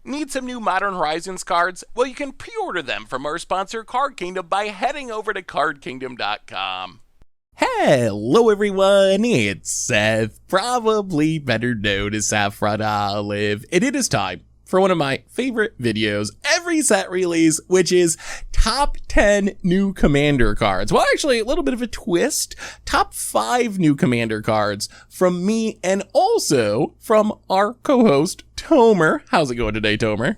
Need some new Modern Horizons cards? Well, you can pre-order them from our sponsor Card Kingdom by heading over to cardkingdom.com. Hello everyone, it's Seth, probably better known as Saffron Olive, and it is time for one of my favorite videos every set release, which is top 10 new commander cards. Well, actually, a little bit of a twist. Top 5 new commander cards from me and also from our co-host, Tomer. How's it going today, Tomer?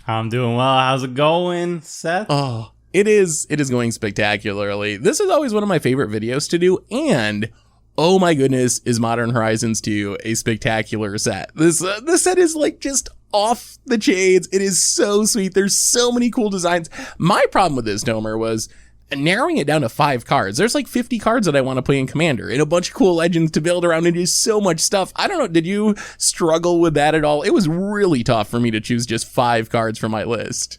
I'm doing well. How's it going, Seth? Oh, it is going spectacularly. This is always one of my favorite videos to do, and oh my goodness, is Modern Horizons 2 a spectacular set. This set is like just off the chains. It is so sweet. There's so many cool designs. My problem with this, Tomer, was narrowing it down to 5 cards. There's like 50 cards that I want to play in Commander and a bunch of cool legends to build around and just so much stuff. I don't know, did you struggle with that at all? It was really tough for me to choose just 5 cards from my list.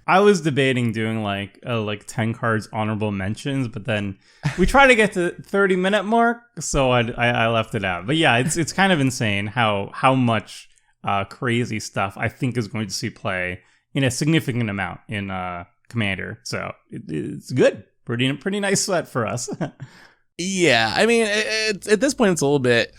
I was debating doing like 10 cards honorable mentions, but then we try to get to 30-minute mark, so I left it out. But yeah, it's kind of insane how much crazy stuff I think is going to see play in a significant amount in Commander. So it's good. Pretty nice set for us. Yeah, I mean, at this point, it's a little bit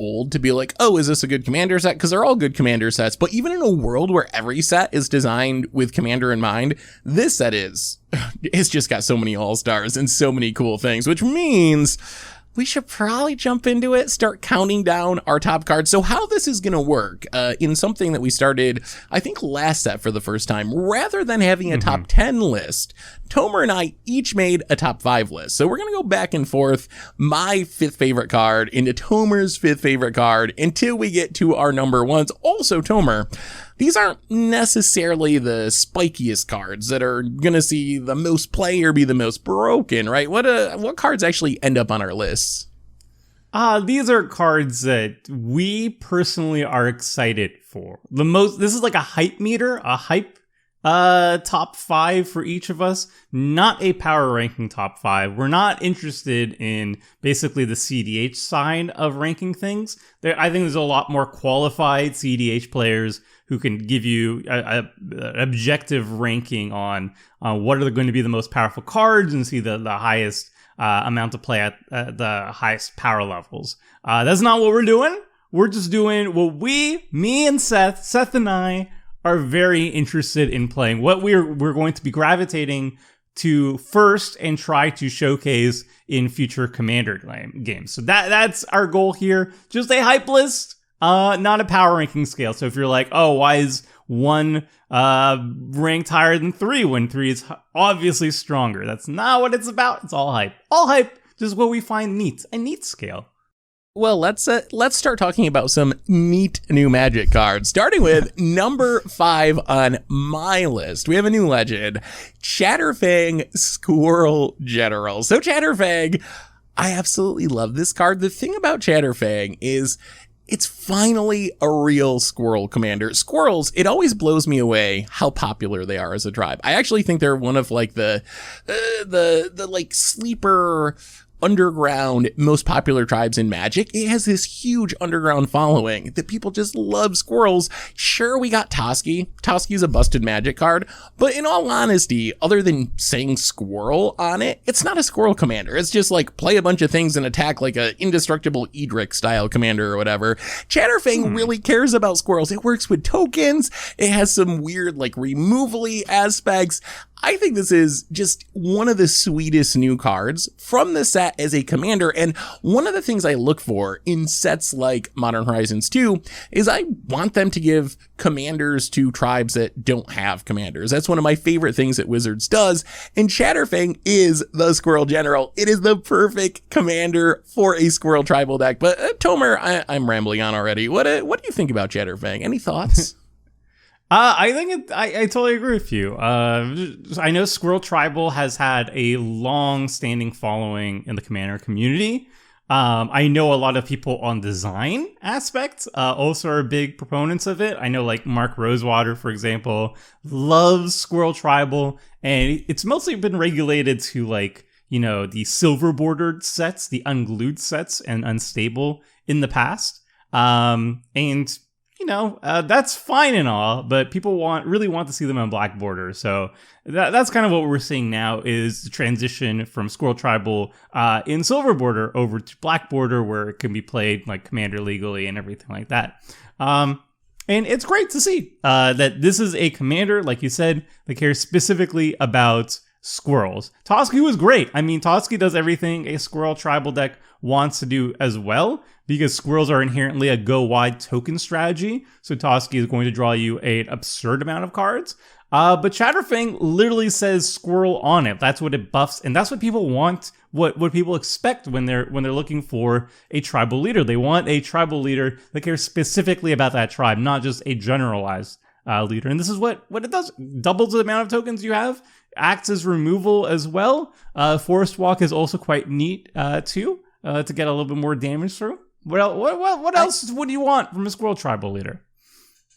old to be like, oh, is this a good Commander set? Because they're all good Commander sets. But even in a world where every set is designed with Commander in mind, this set it's just got so many all-stars and so many cool things, which means we should probably jump into it, start counting down our top cards. So how this is going to work in something that we started, I think, last set for the first time, rather than having a top 10 list, Tomer and I each made a top 5 list. So we're going to go back and forth, my 5th favorite card into Tomer's 5th favorite card until we get to our number ones. Also, Tomer, these aren't necessarily the spikiest cards that are going to see the most play or be the most broken, right? What cards actually end up on our lists? These are cards that we personally are excited for. This is like a hype meter, a hype top 5 for each of us, not a power ranking top 5. We're not interested in basically the CDH side of ranking things. I think there's a lot more qualified CDH players who can give you a objective ranking on what are going to be the most powerful cards and see the highest amount to play at the highest power levels. That's not what we're doing. We're just doing what me and Seth and I are very interested in playing, what we're going to be gravitating to first and try to showcase in future Commander games. So that's our goal here. Just a hype list, not a power ranking scale. So if you're like, oh, why is 1 ranked higher than 3 when 3 is obviously stronger? That's not what it's about. It's all hype. All hype, just what we find neat. A neat scale. Well, let's start talking about some neat new Magic cards, starting with number 5 on my list. We have a new legend, CHATTERFANG Squirrel General. So CHATTERFANG, I absolutely love this card. The thing about CHATTERFANG is it's finally a real squirrel commander. Squirrels, it always blows me away how popular they are as a tribe. I actually think they're one of like the like sleeper underground most popular tribes in Magic. It has this huge underground following that people just love squirrels. Sure, we got Toski. Toski's a busted Magic card, but in all honesty, other than saying squirrel on it, it's not a squirrel commander. It's just like play a bunch of things and attack like a indestructible Edric style commander or whatever. CHATTERFANG really cares about squirrels. It works with tokens. It has some weird like removal-y aspects. I think this is just one of the sweetest new cards from the set as a commander, and one of the things I look for in sets like Modern Horizons 2 is I want them to give commanders to tribes that don't have commanders. That's one of my favorite things that Wizards does, and CHATTERFANG is the Squirrel General. It is the perfect commander for a Squirrel tribal deck. But Tomer, I'm rambling on already. What do you think about CHATTERFANG? Any thoughts? I think I totally agree with you. I know Squirrel Tribal has had a long-standing following in the Commander community. I know a lot of people on design aspects also are big proponents of it. I know like Mark Rosewater, for example, loves Squirrel Tribal, and it's mostly been regulated to like, you know, the silver bordered sets, the unglued sets, and unstable in the past. And that's fine and all, but people really want to see them on black border. So that's kind of what we're seeing now is the transition from Squirrel Tribal in silver border over to black border, where it can be played like Commander legally and everything like that. And it's great to see that this is a commander, like you said, that cares specifically about squirrels. Toski was great. I mean, Toski does everything a Squirrel Tribal deck wants to do as well, because squirrels are inherently a go wide token strategy. So Toski is going to draw you an absurd amount of cards. But Chatterfang literally says squirrel on it. That's what it buffs, and that's what people want. What people expect when they're looking for a tribal leader. They want a tribal leader that cares specifically about that tribe, not just a generalized leader. And this is what it does. Doubles the amount of tokens you have. Acts as removal as well. Forest Walk is also quite neat too, to get a little bit more damage through. What else would you want from a Squirrel Tribal leader?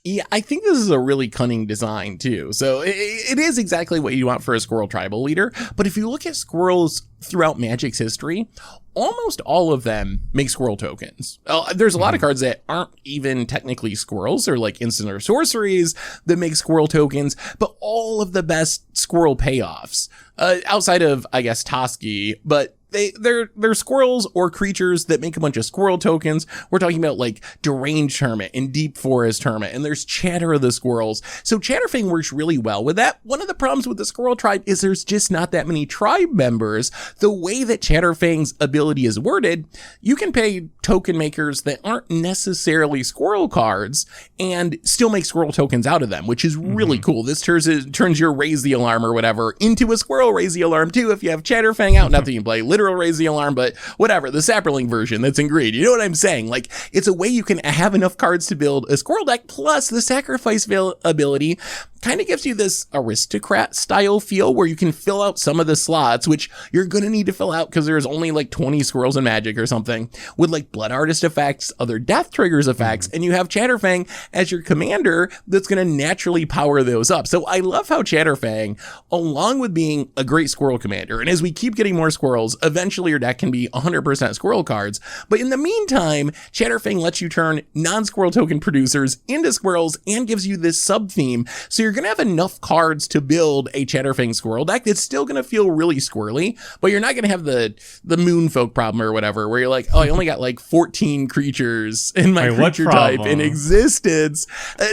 Yeah, I think this is a really cunning design too. So it is exactly what you want for a Squirrel Tribal leader. But if you look at squirrels throughout Magic's history, almost all of them make squirrel tokens. There's a lot of cards that aren't even technically squirrels, or like instant or sorceries that make squirrel tokens, but all of the best squirrel payoffs, outside of, I guess, Toski, but they're squirrels or creatures that make a bunch of squirrel tokens. We're talking about like Deranged Hermit and Deep Forest Hermit, and there's Chatter of the Squirrels. So Chatterfang works really well with that. One of the problems with the Squirrel tribe is there's just not that many tribe members. The way that Chatterfang's ability is worded, you can pay token makers that aren't necessarily squirrel cards and still make squirrel tokens out of them, which is really cool. This turns your Raise the Alarm or whatever into a squirrel Raise the Alarm too if you have Chatterfang out. Not that you can play literal Raise the Alarm, but whatever, the Sapperling version that's in green. You know what I'm saying? Like, it's a way you can have enough cards to build a squirrel deck, plus the sacrifice ability kind of gives you this aristocrat style feel where you can fill out some of the slots, which you're going to need to fill out because there's only like 20 squirrels in Magic or something, with like Blood Artist effects, other Death Triggers effects, and you have Chatterfang as your commander that's going to naturally power those up. So I love how Chatterfang, along with being a great squirrel commander, and as we keep getting more squirrels, eventually your deck can be 100% squirrel cards, but in the meantime, Chatterfang lets you turn non-squirrel token producers into squirrels and gives you this sub-theme, so you're going to have enough cards to build a Chatterfang squirrel deck that's still going to feel really squirrely, but you're not going to have the Moonfolk problem or whatever, where you're like, oh, I only got like 14 creatures in my creature type in existence.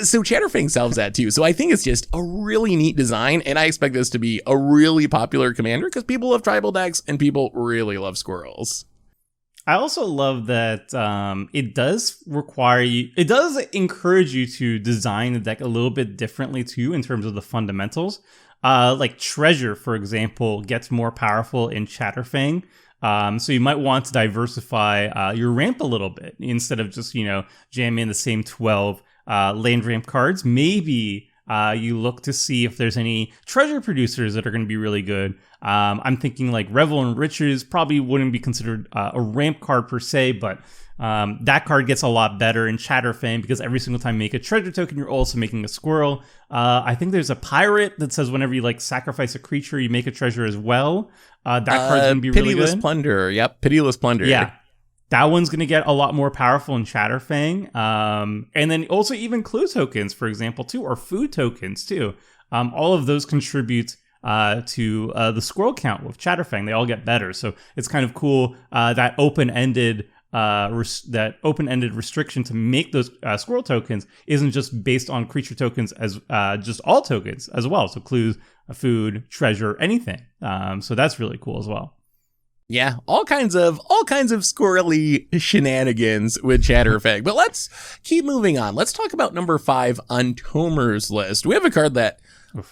So Chatterfang solves that too. So I think it's just a really neat design, and I expect this to be a really popular commander because people love tribal decks and people really love squirrels. I also love that it does encourage you to design the deck a little bit differently too in terms of the fundamentals. Like Treasure, for example, gets more powerful in Chatterfang. So you might want to diversify your ramp a little bit instead of just, jamming the same 12 land ramp cards. Maybe you look to see if there's any treasure producers that are going to be really good. I'm thinking like Revel and Riches probably wouldn't be considered a ramp card per se, but that card gets a lot better in Chatterfang because every single time you make a treasure token, you're also making a squirrel. I think there's a pirate that says whenever you like sacrifice a creature, you make a treasure as well. That card's going to be really good. Pitiless Plunder. Yep, Pitiless Plunder. Yeah. That one's going to get a lot more powerful in Chatterfang. And then also even clue tokens, for example, too, or food tokens, too. All of those contribute to the squirrel count with Chatterfang. They all get better. So it's kind of cool that open-ended restriction to make those squirrel tokens isn't just based on creature tokens as just all tokens as well. So clues, food, treasure, anything. So that's really cool as well. Yeah, all kinds of squirrely shenanigans with Chatterfang. But let's keep moving on. Let's talk about number 5 on TOMER'S list. We have a card that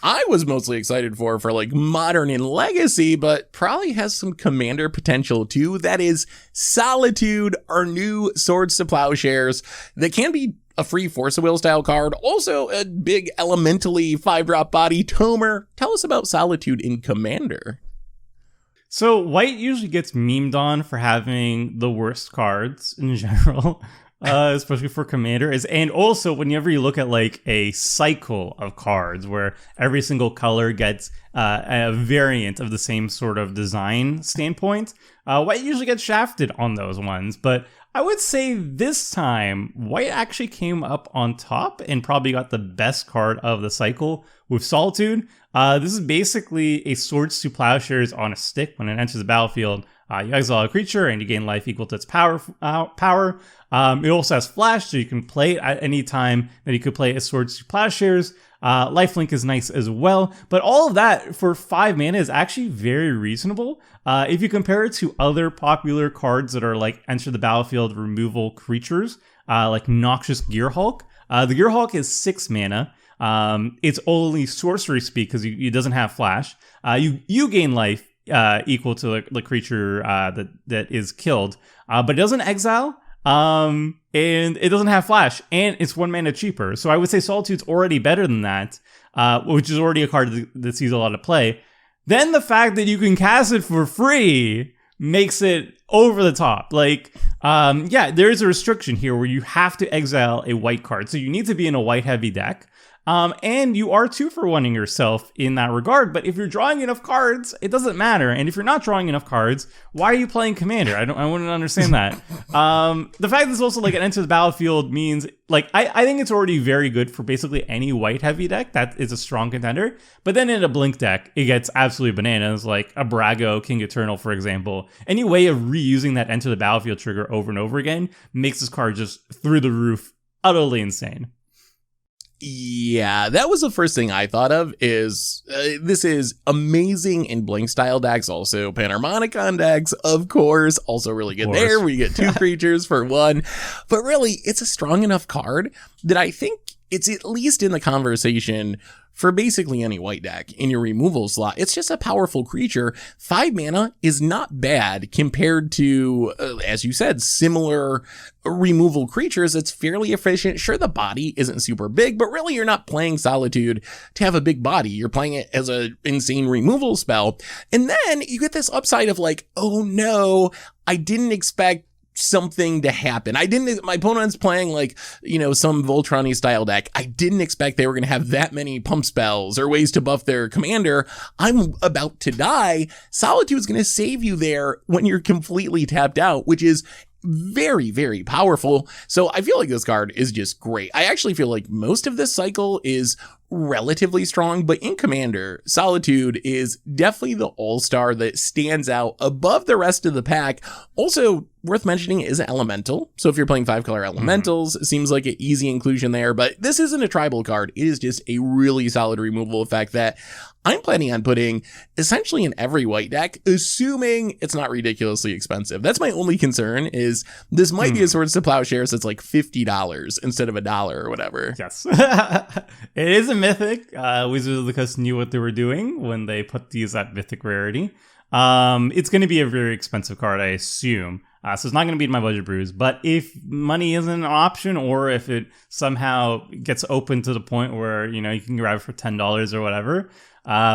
I was mostly excited for like Modern and Legacy, but probably has some commander potential too. That is Solitude, our new Swords to Plowshares that can be a free Force of Will style card. Also a big elementally 5-drop body. Tomer, tell us about Solitude in Commander. So White usually gets memed on for having the worst cards in general, especially for Commander. And also whenever you look at like a cycle of cards where every single color gets a variant of the same sort of design standpoint, White usually gets shafted on those ones. But I would say this time, white actually came up on top and probably got the best card of the cycle with Solitude. This is basically a Swords to Plowshares on a stick. When it enters the battlefield, you exile a creature and you gain life equal to its power. It also has flash, so you can play it at any time that you could play a Swords to Plowshares. Lifelink is nice as well, but all of that for 5 mana is actually very reasonable. If you compare it to other popular cards that are like enter the battlefield removal creatures, like Noxious Gearhulk. The Gearhulk is 6 mana. It's only sorcery speed because it doesn't have flash. You gain life equal to the creature that is killed, but it doesn't exile. And it doesn't have flash, and it's 1 mana cheaper. So I would say Solitude's already better than that, which is already a card that sees a lot of play. Then the fact that you can cast it for free makes it over the top. Like, there is a restriction here where you have to exile a white card. So you need to be in a white heavy deck. And you are 2-for-1ing yourself in that regard. But if you're drawing enough cards, it doesn't matter. And if you're not drawing enough cards, why are you playing Commander? I wouldn't understand that. The fact that it's also like an enter the battlefield means, like, I think it's already very good for basically any white heavy deck. That is a strong contender. But then in a blink deck, it gets absolutely bananas, like a Brago, King Eternal, for example. Any way of reusing that enter the battlefield trigger over and over again makes this card just through the roof, utterly insane. Yeah, that was the first thing I thought of is this is amazing in Blink style decks, also Panharmonicon decks, of course, also really good there where you get 2 creatures for 1. But really, it's a strong enough card that I think it's at least in the conversation for basically any white deck in your removal slot. It's just a powerful creature. 5 mana is not bad compared to, as you said, similar removal creatures. It's fairly efficient. Sure, the body isn't super big, but really you're not playing Solitude to have a big body. You're playing it as an insane removal spell. And then you get this upside of like, oh no, I didn't expect something to happen. My opponent's playing like, some Voltron-y style deck. I didn't expect they were going to have that many pump spells or ways to buff their commander. I'm about to die. Solitude's going to save you there when you're completely tapped out, which is very, very powerful. So I feel like this card is just great. I actually feel like most of this cycle is relatively strong, but in Commander, Solitude is definitely the all-star that stands out above the rest of the pack. Also, worth mentioning is Elemental. So if you're playing 5-color Elementals, it seems like an easy inclusion there, but this isn't a tribal card. It is just a really solid removal effect that I'm planning on putting essentially in every white deck, assuming it's not ridiculously expensive. That's my only concern, is this might be a Swords to Plowshares that's like $50 instead of $1 or whatever. Yes. It is a mythic. Wizards of the Coast knew what they were doing when they put these at mythic rarity. It's going to be a very expensive card, I assume. So it's not going to be in my budget brews. But if money isn't an option, or if it somehow gets open to the point where, you can grab it for $10 or whatever,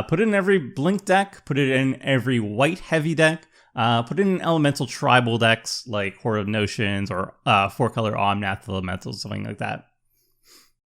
put it in every Blink deck, put it in every white heavy deck, put it in elemental tribal decks like Horde of Notions or 4-color Omnath Elementals, something like that.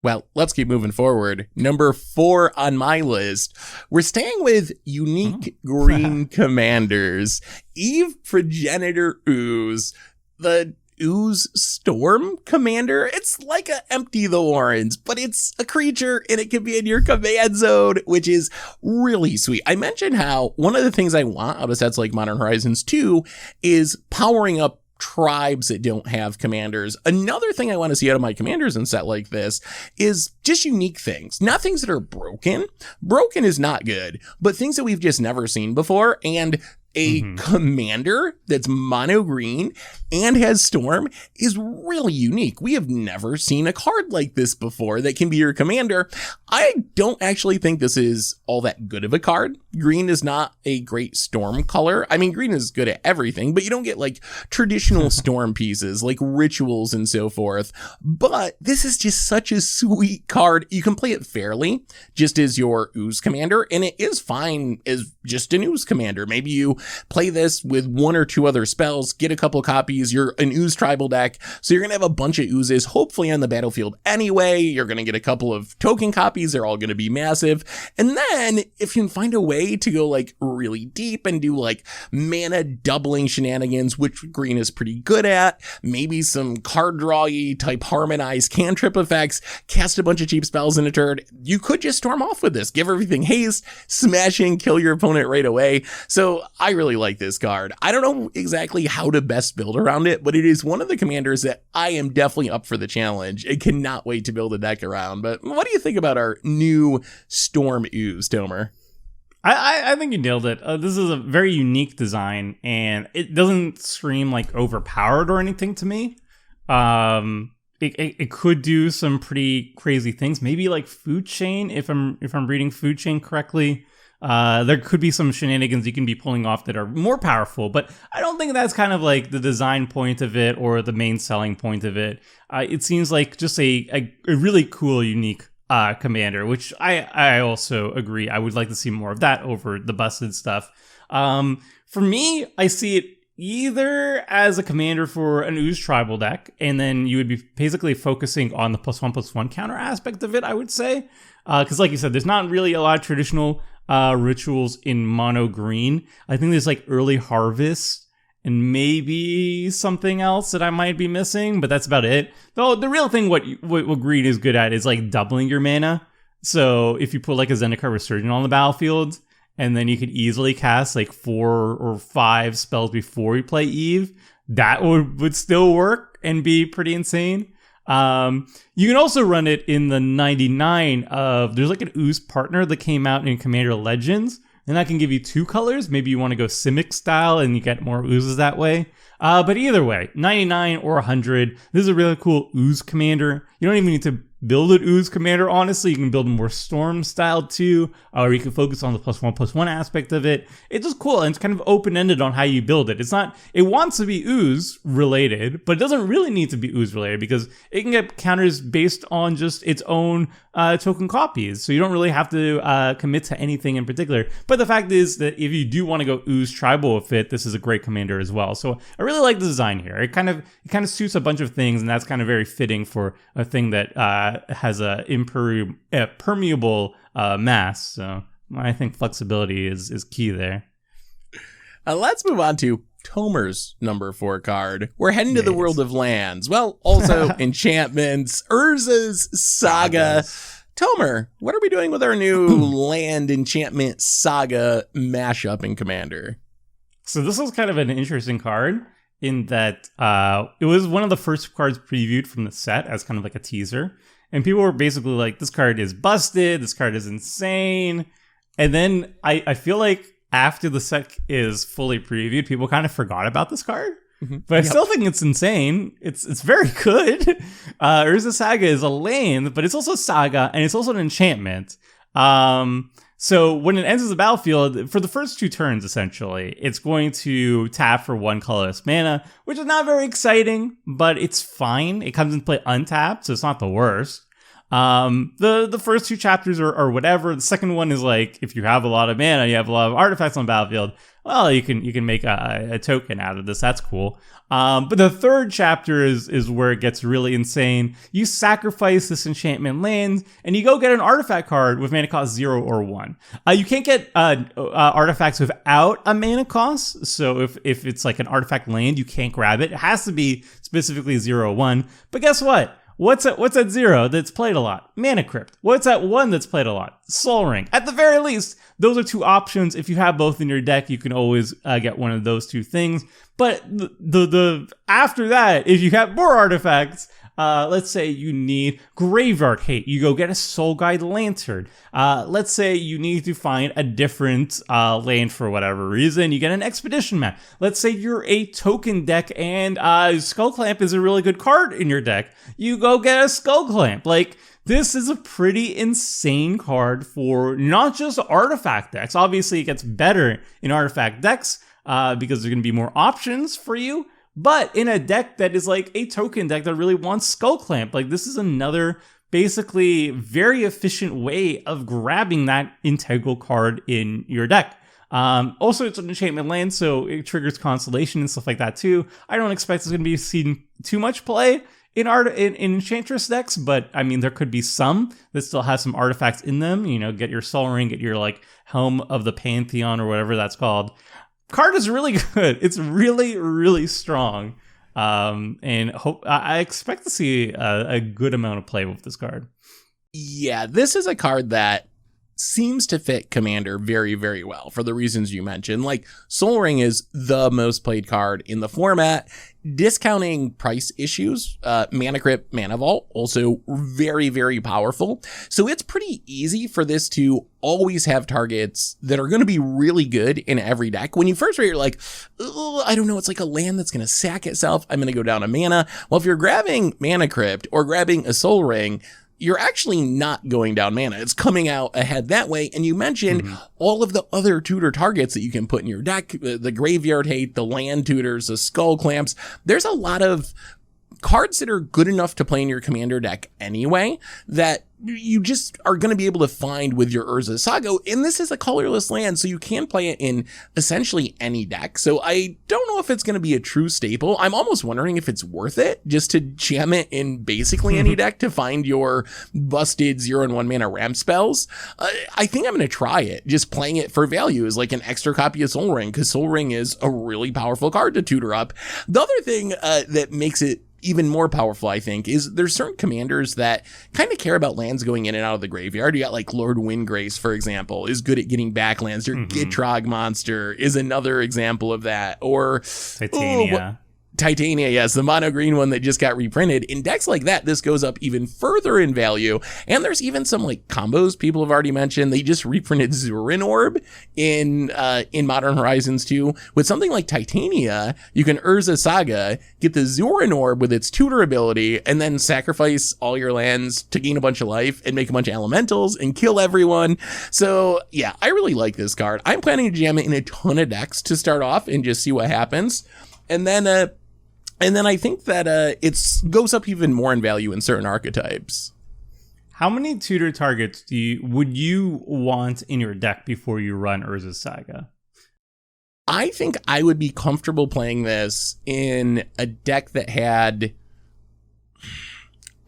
Well, let's keep moving forward. Number 4 on my list, we're staying with unique green commanders. EVE Progenitor Ooze, the Ooze Storm Commander. It's like a Empty the Warrens, but it's a creature and it can be in your command zone, which is really sweet. I mentioned how one of the things I want out of sets like Modern Horizons 2 is powering up tribes that don't have commanders. Another thing I want to see out of my commanders in set like this is just unique things, not things that are broken. Broken is not good, but things that we've just never seen before. And a commander that's mono green and has Storm is really unique. We have never seen a card like this before that can be your commander. I don't actually think this is all that good of a card. Green is not a great Storm color. I mean, green is good at everything, but you don't get like traditional Storm pieces like rituals and so forth. But this is just such a sweet card. You can play it fairly, just as your Ooze commander, and it is fine as just an Ooze commander. Maybe you play this with one or two other spells, get a couple copies. You're an ooze tribal deck, so you're going to have a bunch of oozes hopefully on the battlefield anyway. You're going to get a couple of token copies. They're all going to be massive. And then if you can find a way to go like really deep and do like mana doubling shenanigans, which green is pretty good at, maybe some card drawy type harmonized cantrip effects, cast a bunch of cheap spells in a turn, you could just storm off with this, give everything haste, smashing, kill your opponent right away. So I really like this card. I don't know exactly how to best build around it, but it is one of the commanders that I am definitely up for the challenge. I cannot wait to build a deck around. But what do you think about our new Storm Ooze, Tomer? I think you nailed it. This is a very unique design, and it doesn't scream like overpowered or anything to me. It could do some pretty crazy things. Maybe like Food Chain, if I'm reading Food Chain correctly. There could be some shenanigans you can be pulling off that are more powerful, but I don't think that's kind of like the design point of it or the main selling point of it. It seems like just a really cool, unique commander, which I also agree. I would like to see more of that over the busted stuff. For me, I see it either as a commander for an Ooze tribal deck, and then you would be basically focusing on the +1/+1 counter aspect of it, I would say. Because like you said, there's not really a lot of traditional rituals in mono green. I think there's like Early Harvest and maybe something else that I might be missing, but that's about it. Though the real thing, what green is good at is like doubling your mana. So if you put like a Zendikar Resurgent on the battlefield, and then you could easily cast like 4 or 5 spells before you play Eve, that would still work and be pretty insane. You can also run it in the 99 of, there's like an Ooze partner that came out in Commander Legends, and that can give you 2 colors. Maybe you want to go Simic style and you get more oozes that way. But either way, 99 or 100, this is a really cool Ooze commander. You don't even need to build an Ooze commander, honestly. You can build more Storm style too, or you can focus on the +1/+1 aspect of it. It's just cool, and it's kind of open-ended on how you build it. It wants to be Ooze related, but it doesn't really need to be Ooze related because it can get counters based on just its own token copies. So you don't really have to commit to anything in particular. But the fact is that if you do want to go Ooze tribal with it, this is a great commander as well. So I really like the design here. It kind of suits a bunch of things, and that's kind of very fitting for a thing that has a permeable mass. So I think flexibility is key there. Let's move on to Tomer's number 4 card. We're heading to the world of lands. Well, also enchantments, URZA'S, Saga. Tomer, what are we doing with our new land enchantment Saga mashup in Commander? So this was kind of an interesting card in that it was one of the first cards previewed from the set as kind of like a teaser. And people were basically like, this card is busted, this card is insane. And then I feel like after the set is fully previewed, people kind of forgot about this card. Mm-hmm. But I still think it's insane. It's very good. URZA'S Saga is a land, but it's also Saga, and it's also an enchantment. So when it enters the battlefield, for the first 2 turns, essentially, it's going to tap for 1 colorless mana, which is not very exciting, but it's fine. It comes into play untapped, so it's not the worst. The first 2 chapters are whatever. The second one is like, if you have a lot of mana, you have a lot of artifacts on the battlefield, well, you can make a token out of this. That's cool. But the third chapter is where it gets really insane. You sacrifice this enchantment land, and you go get an artifact card with mana cost 0 or 1. You can't get artifacts without a mana cost. So if it's like an artifact land, you can't grab it. It has to be specifically 0 or 1. But guess what? What's at 0 that's played a lot? Mana Crypt. What's at 1 that's played a lot? Soul Ring. At the very least, those are 2 options. If you have both in your deck, you can always get one of those 2 things. But the after that, if you have more artifacts, let's say you need Graveyard Hate, you go get a Soul Guide Lantern. Let's say you need to find a different land for whatever reason, you get an Expedition map. Let's say you're a token deck and Skull Clamp is a really good card in your deck, you go get a Skull Clamp. Like, this is a pretty insane card for not just artifact decks. Obviously, it gets better in artifact decks because there's going to be more options for you. But in a deck that is like a token deck that really wants Skull Clamp, like, this is another basically very efficient way of grabbing that integral card in your deck. Also, it's an enchantment land, so it triggers constellation and stuff like that too. I don't expect it's going to be seen too much play in Enchantress decks, but I mean, there could be some that still have some artifacts in them. You know, get your Sol Ring, get your like Helm of the Pantheon or whatever that's called. Card is really good. It's really, really strong. And I expect to see a good amount of play with this card. Yeah, this is a card that seems to fit Commander very, very well for the reasons you mentioned. Like, Sol Ring is the most played card in the format. Discounting price issues, Mana Crypt, Mana Vault, also very, very powerful. So it's pretty easy for this to always have targets that are going to be really good in every deck. When you first read, you're like, oh, I don't know, it's like a land that's going to sack itself. I'm going to go down a mana. Well, if you're grabbing Mana Crypt or grabbing a Sol Ring, you're actually not going down mana. It's coming out ahead that way. And you mentioned all of the other tutor targets that you can put in your deck, the Graveyard Hate, the land tutors, the Skull Clamps. There's a lot of cards that are good enough to play in your Commander deck anyway that you just are going to be able to find with your URZA'S Saga. And this is a colorless land, so you can play it in essentially any deck. So I don't know if it's going to be a true staple. I'm almost wondering if it's worth it just to jam it in basically any deck to find your busted 0 and 1 mana ramp spells. I think I'm going to try it, just playing it for value as like an extra copy of Sol Ring, because Sol Ring is a really powerful card to tutor up. The other thing that makes it even more powerful, I think, is there's certain commanders that kind of care about lands going in and out of the graveyard. You got like Lord Windgrace, for example, is good at getting back lands. Your Gitrog monster is another example of that. Or Titania, yes, the mono green one that just got reprinted. In decks like that, this goes up even further in value. And there's even some like combos people have already mentioned. They just reprinted Zurin Orb in Modern Horizons 2. With something like Titania, you can URZA'S Saga, get the Zurin Orb with its tutor ability, and then sacrifice all your lands to gain a bunch of life and make a bunch of elementals and kill everyone. So yeah, I really like this card. I'm planning to jam it in a ton of decks to start off and just see what happens. And then I think that it goes up even more in value in certain archetypes. How many tutor targets would you want in your deck before you run URZA'S Saga? I think I would be comfortable playing this in a deck that had,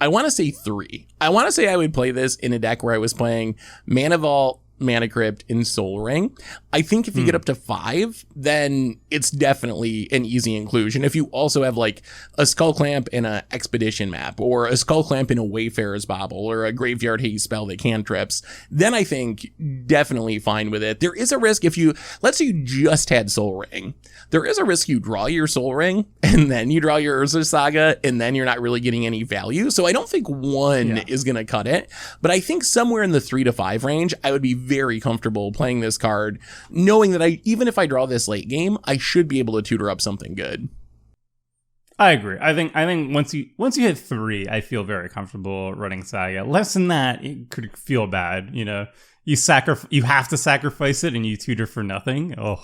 I want to say 3. I want to say I would play this in a deck where I was playing Mana Vault, Mana Crypt, and Sol Ring. I think if you get up to 5, then it's definitely an easy inclusion. If you also have like a Skull Clamp in an Expedition map, or a Skull Clamp in a Wayfarer's Bauble, or a Graveyard Hate spell that cantrips, then I think definitely fine with it. There is a risk if you, let's say you just had Sol Ring, there is a risk you draw your Sol Ring, and then you draw your URZA'S Saga, and then you're not really getting any value. So I don't think one is going to cut it, but I think somewhere in the 3 to 5 range, I would be very comfortable playing this card, knowing that even if I draw this late game, I should be able to tutor up something good. I agree. I think once you hit 3, I feel very comfortable running Saga. Less than that, it could feel bad. You know, you have to sacrifice it, and you tutor for nothing. Oh,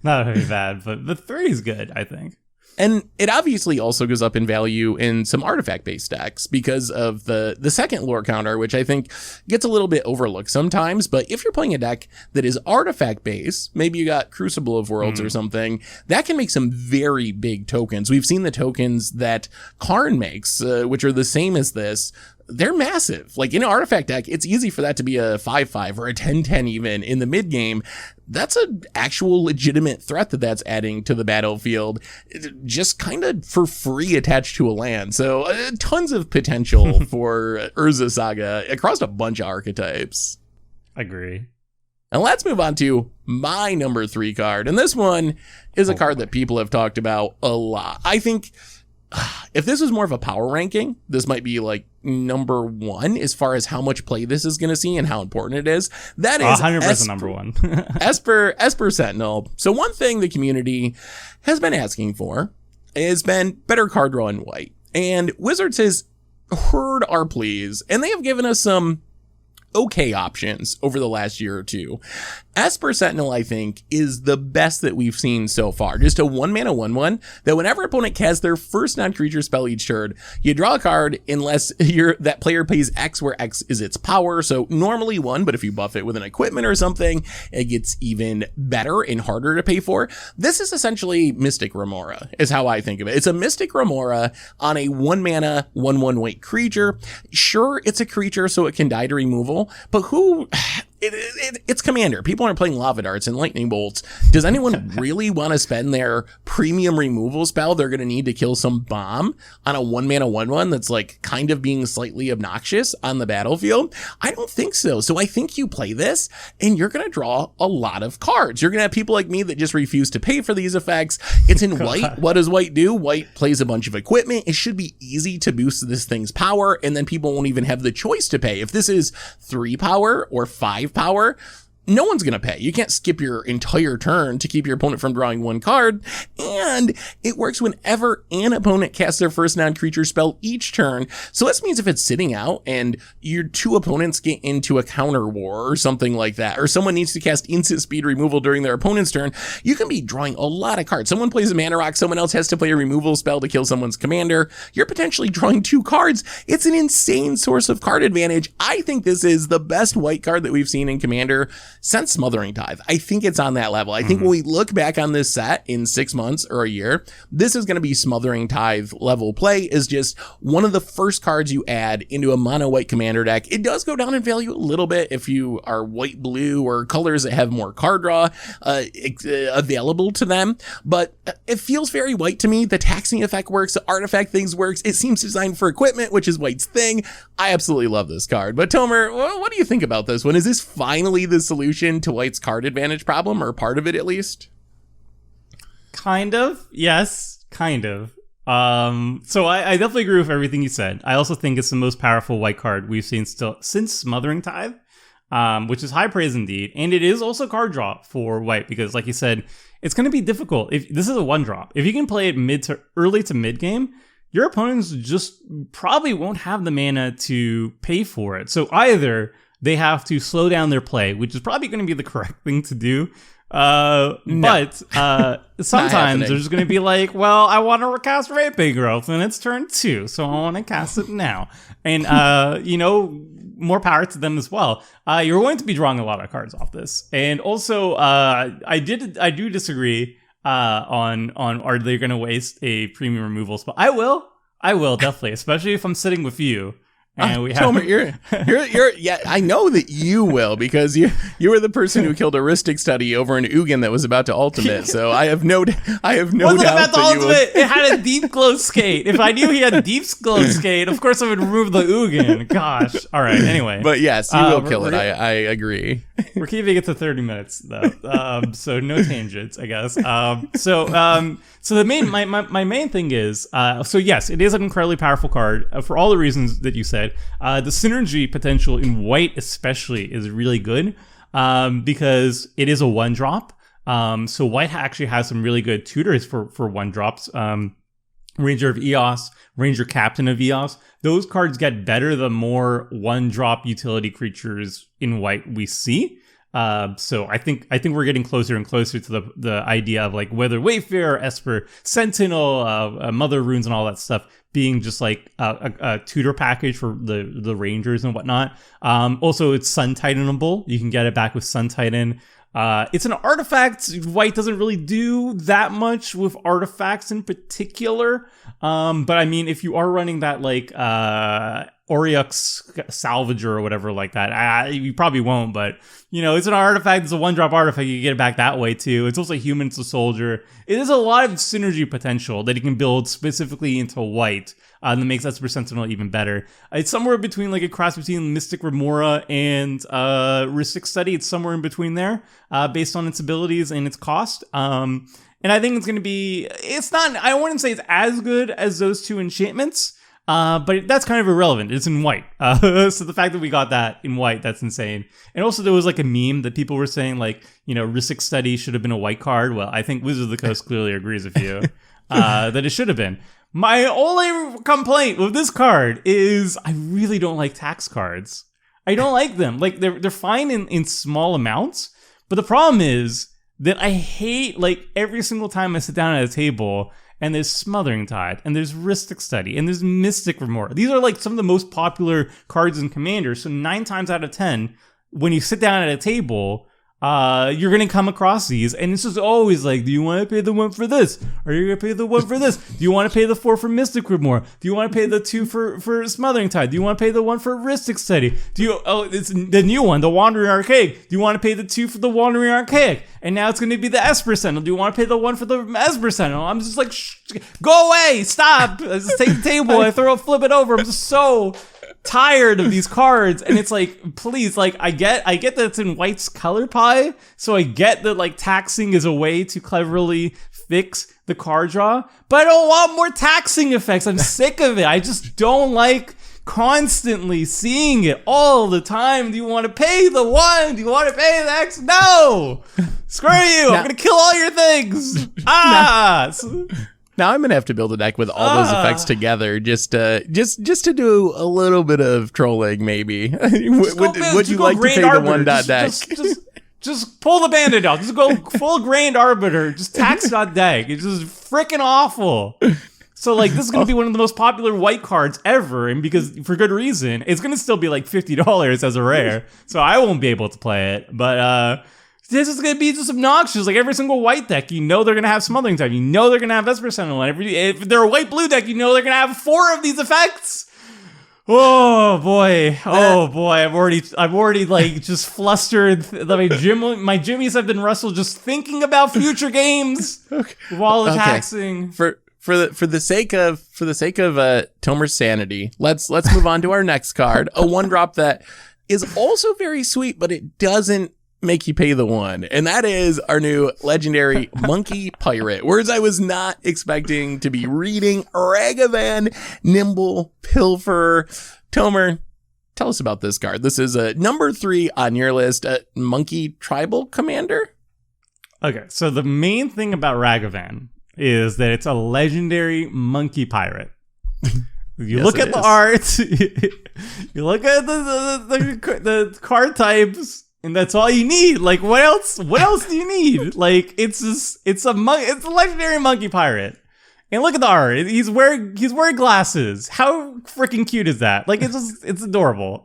not very bad. But the 3 is good, I think. And it obviously also goes up in value in some artifact-based decks because of the second lore counter, which I think gets a little bit overlooked sometimes. But if you're playing a deck that is artifact-based, maybe you got Crucible of Worlds or something, that can make some very big tokens. We've seen the tokens that Karn makes, which are the same as this. They're massive. Like in an artifact deck, it's easy for that to be a 5/5 or a 10/10 even in the mid game. That's an actual legitimate threat that's adding to the battlefield, just kind of for free attached to a land. So tons of potential for URZA'S Saga across a bunch of archetypes. Agree. And let's move on to my number 3 card. And this one is a card that people have talked about a lot. I think if this was more of a power ranking, this might be like number 1 as far as how much play this is going to see and how important it is. That is 100% number 1. ESPER Sentinel. So one thing the community has been asking for has been better card draw in white. And Wizards has heard our pleas, and they have given us some okay options over the last year or two. Esper Sentinel, I think, is the best that we've seen so far. Just a 1-mana 1/1 that whenever opponent casts their first non-creature spell each turn, you draw a card unless that player pays X, where X is its power. So normally 1, but if you buff it with an equipment or something, it gets even better and harder to pay for. This is essentially Mystic Remora, is how I think of it. It's a Mystic Remora on a 1-mana 1/1 white creature. Sure, it's a creature, so it can die to removal, but who... It's Commander. People aren't playing Lava Darts and Lightning Bolts. Does anyone really want to spend their premium removal spell they're going to need to kill some bomb on a 1-mana 1/1 that's like kind of being slightly obnoxious on the battlefield? I don't think so. So I think you play this and you're going to draw a lot of cards. You're going to have people like me that just refuse to pay for these effects. It's in white. What does white do? White plays a bunch of equipment. It should be easy to boost this thing's power, and then people won't even have the choice to pay. If this is 3 power or 5 power, no one's going to pay. You can't skip your entire turn to keep your opponent from drawing 1 card. And it works whenever an opponent casts their first non-creature spell each turn. So this means if it's sitting out and your 2 opponents get into a counter war or something like that, or someone needs to cast instant speed removal during their opponent's turn, you can be drawing a lot of cards. Someone plays a mana rock, someone else has to play a removal spell to kill someone's commander. You're potentially drawing 2 cards. It's an insane source of card advantage. I think this is the best white card that we've seen in Commander since Smothering Tithe. I think it's on that level. I think when we look back on this set in 6 months or a year, this is going to be Smothering Tithe level play. Is just one of the first cards you add into a mono white commander deck. It does go down in value a little bit if you are white blue or colors that have more card draw available to them, but it feels very white to me. The taxing effect works, the artifact things works. It seems designed for equipment, which is white's thing. I absolutely love this card. But Tomer, what do you think about this one? Is this finally the solution to white's card advantage problem, or part of it at least? Kind of. Yes, kind of. So I definitely agree with everything you said. I also think it's the most powerful white card we've seen still since Smothering Tithe, which is high praise indeed. And it is also card draw for white because, like you said, it's going to be difficult. If this is a 1-drop, if you can play it early to mid game, your opponents just probably won't have the mana to pay for it. So either they have to slow down their play, which is probably going to be the correct thing to do. But sometimes they're just going to be like, well, I want to recast Raping Growth and it's turn 2, so I want to cast it now. And, more power to them as well. You're going to be drawing a lot of cards off this. And also, I do disagree on are they going to waste a premium removal spell? I will definitely, especially if I'm sitting with you. And we have Tomer, you're yeah, I know that you will, because you were the person who killed a Ristic study over an Ugin that was about to ultimate. So I have no doubt that you will. It had a deep glow skate. If I knew he had deep glow skate, of course I would remove the Ugin. Gosh. All right. Anyway. But yes, you will kill it. I agree. We're keeping it to 30 minutes though, so no tangents, I guess. So my main thing is, so yes, it is an incredibly powerful card for all the reasons that you said. The synergy potential in white especially is really good because it is a 1-drop. So white actually has some really good tutors for 1-drops. Ranger of Eos, Ranger Captain of Eos. Those cards get better the more 1-drop utility creatures in white we see. So I think we're getting closer and closer to the idea of like whether Wayfarer, Esper, Sentinel, Mother Runes, and all that stuff being just like a tutor package for the Rangers and whatnot. Also, it's Sun Titanable. You can get it back with Sun Titan. It's an artifact. White doesn't really do that much with artifacts in particular. But I mean, if you are running that like Oryx Salvager or whatever like that, you probably won't, but it's an artifact. It's a 1-drop artifact. You can get it back that way too. It's also human to soldier. It is a lot of synergy potential that you can build specifically into white. That makes Esper Sentinel even better. It's somewhere between like a cross between Mystic Remora and Ristic Study. It's somewhere in between there, based on its abilities and its cost. And I think it's going to be. It's not. I wouldn't say it's as good as those 2 enchantments. But that's kind of irrelevant. It's in white. So the fact that we got that in white, that's insane. And also there was like a meme that people were saying like, Ristic Study should have been a white card. Well, I think Wizards of the Coast clearly agrees with you that it should have been. My only complaint with this card is I really don't like tax cards. I don't like them. Like they're fine in small amounts, But the problem is that I hate, like, every single time I sit down at a table and there's Smothering Tide and there's Rhystic Study and there's Mystic Remora. These are like some of the most popular cards in Commander. So 9 times out of 10, when you sit down at a table, you're gonna come across these, and it's just always like, do you want to pay the 1 for this? Are you gonna pay the 1 for this? Do you want to pay the 4 for Mystic Remora? Do you want to pay the 2 for Smothering Tide? Do you want to pay the 1 for Rhystic Study? It's the new one, the Wandering Archaic. Do you want to pay the 2 for the Wandering Archaic? And now it's gonna be the Esper Sentinel. Do you want to pay the 1 for the Esper Sentinel? I'm just like, go away, stop. I just take the table, I flip it over. I'm just so tired of these cards, and it's like, please, like, I get that it's in White's color pie, so I get that, like, taxing is a way to cleverly fix the card draw, but I don't want more taxing effects. I'm sick of it. I just don't like constantly seeing it all the time. Do you want to pay the 1? Do you want to pay the X? No! Screw you! I'm gonna kill all your things! Now I'm gonna have to build a deck with all those effects together, just to do a little bit of trolling, maybe. Would you like to pay the 1 dot deck? Just pull the bandit out. Just go full Grand Arbiter. Just tax dot deck. It's just freaking awful. So, like, this is gonna be one of the most popular white cards ever, and because for good reason, it's gonna still be like $50 as a rare. So I won't be able to play it, but this is going to be just obnoxious. Like, every single white deck, you know they're going to have Smothering Tide. You know they're going to have Esper Sentinel. And if they're a white-blue deck, you know they're going to have 4 of these effects. Oh, boy. I've already like, just flustered. My jimmies have been rustled just thinking about future games while taxing. For the sake of Tomer's sanity, let's move on to our next card. A 1-drop that is also very sweet, but it doesn't make you pay the 1, and that is our new legendary Monkey Pirate. Words I was not expecting to be reading. Ragavan, Nimble, Pilferer. Tomer, tell us about this card. This is number 3 on your list, Monkey Tribal Commander. Okay, so the main thing about Ragavan is that it's a legendary Monkey Pirate. You look at the art, you look at the card types, and that's all you need. Like, what else do you need? Like, it's a legendary Monkey Pirate. And look at the art. He's wearing glasses. How freaking cute is that? Like, it's adorable.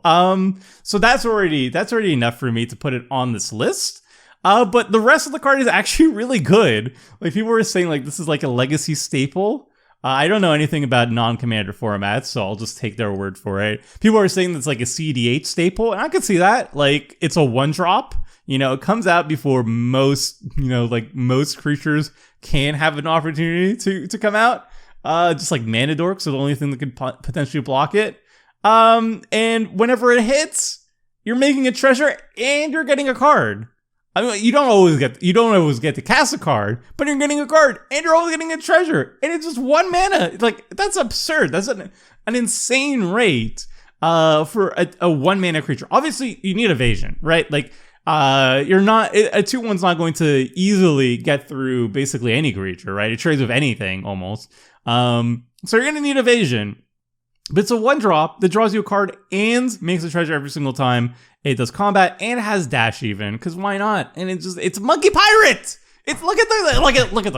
So that's already enough for me to put it on this list. But the rest of the card is actually really good. Like, people were saying, like, this is like a legacy staple. I don't know anything about non-commander formats, so I'll just take their word for it. People are saying it's like a CDH staple, and I could see that. Like, it's a 1-drop. You know, it comes out before most creatures can have an opportunity to come out. Just like Mana Dorks are the only thing that could potentially block it. And whenever it hits, you're making a treasure and you're getting a card. I mean, you don't always get to cast a card, but you're getting a card and you're always getting a treasure, and it's just 1 mana. Like, that's absurd. That's an insane rate for a 1 mana creature. Obviously, you need evasion, right? Like, you're not a 2/1's not going to easily get through basically any creature, right? It trades with anything almost. So you're gonna need evasion. But it's a 1-drop that draws you a card and makes a treasure every single time. It does combat and it has dash even, because why not? And it's Monkey Pirate. It's look at the art. Let's look at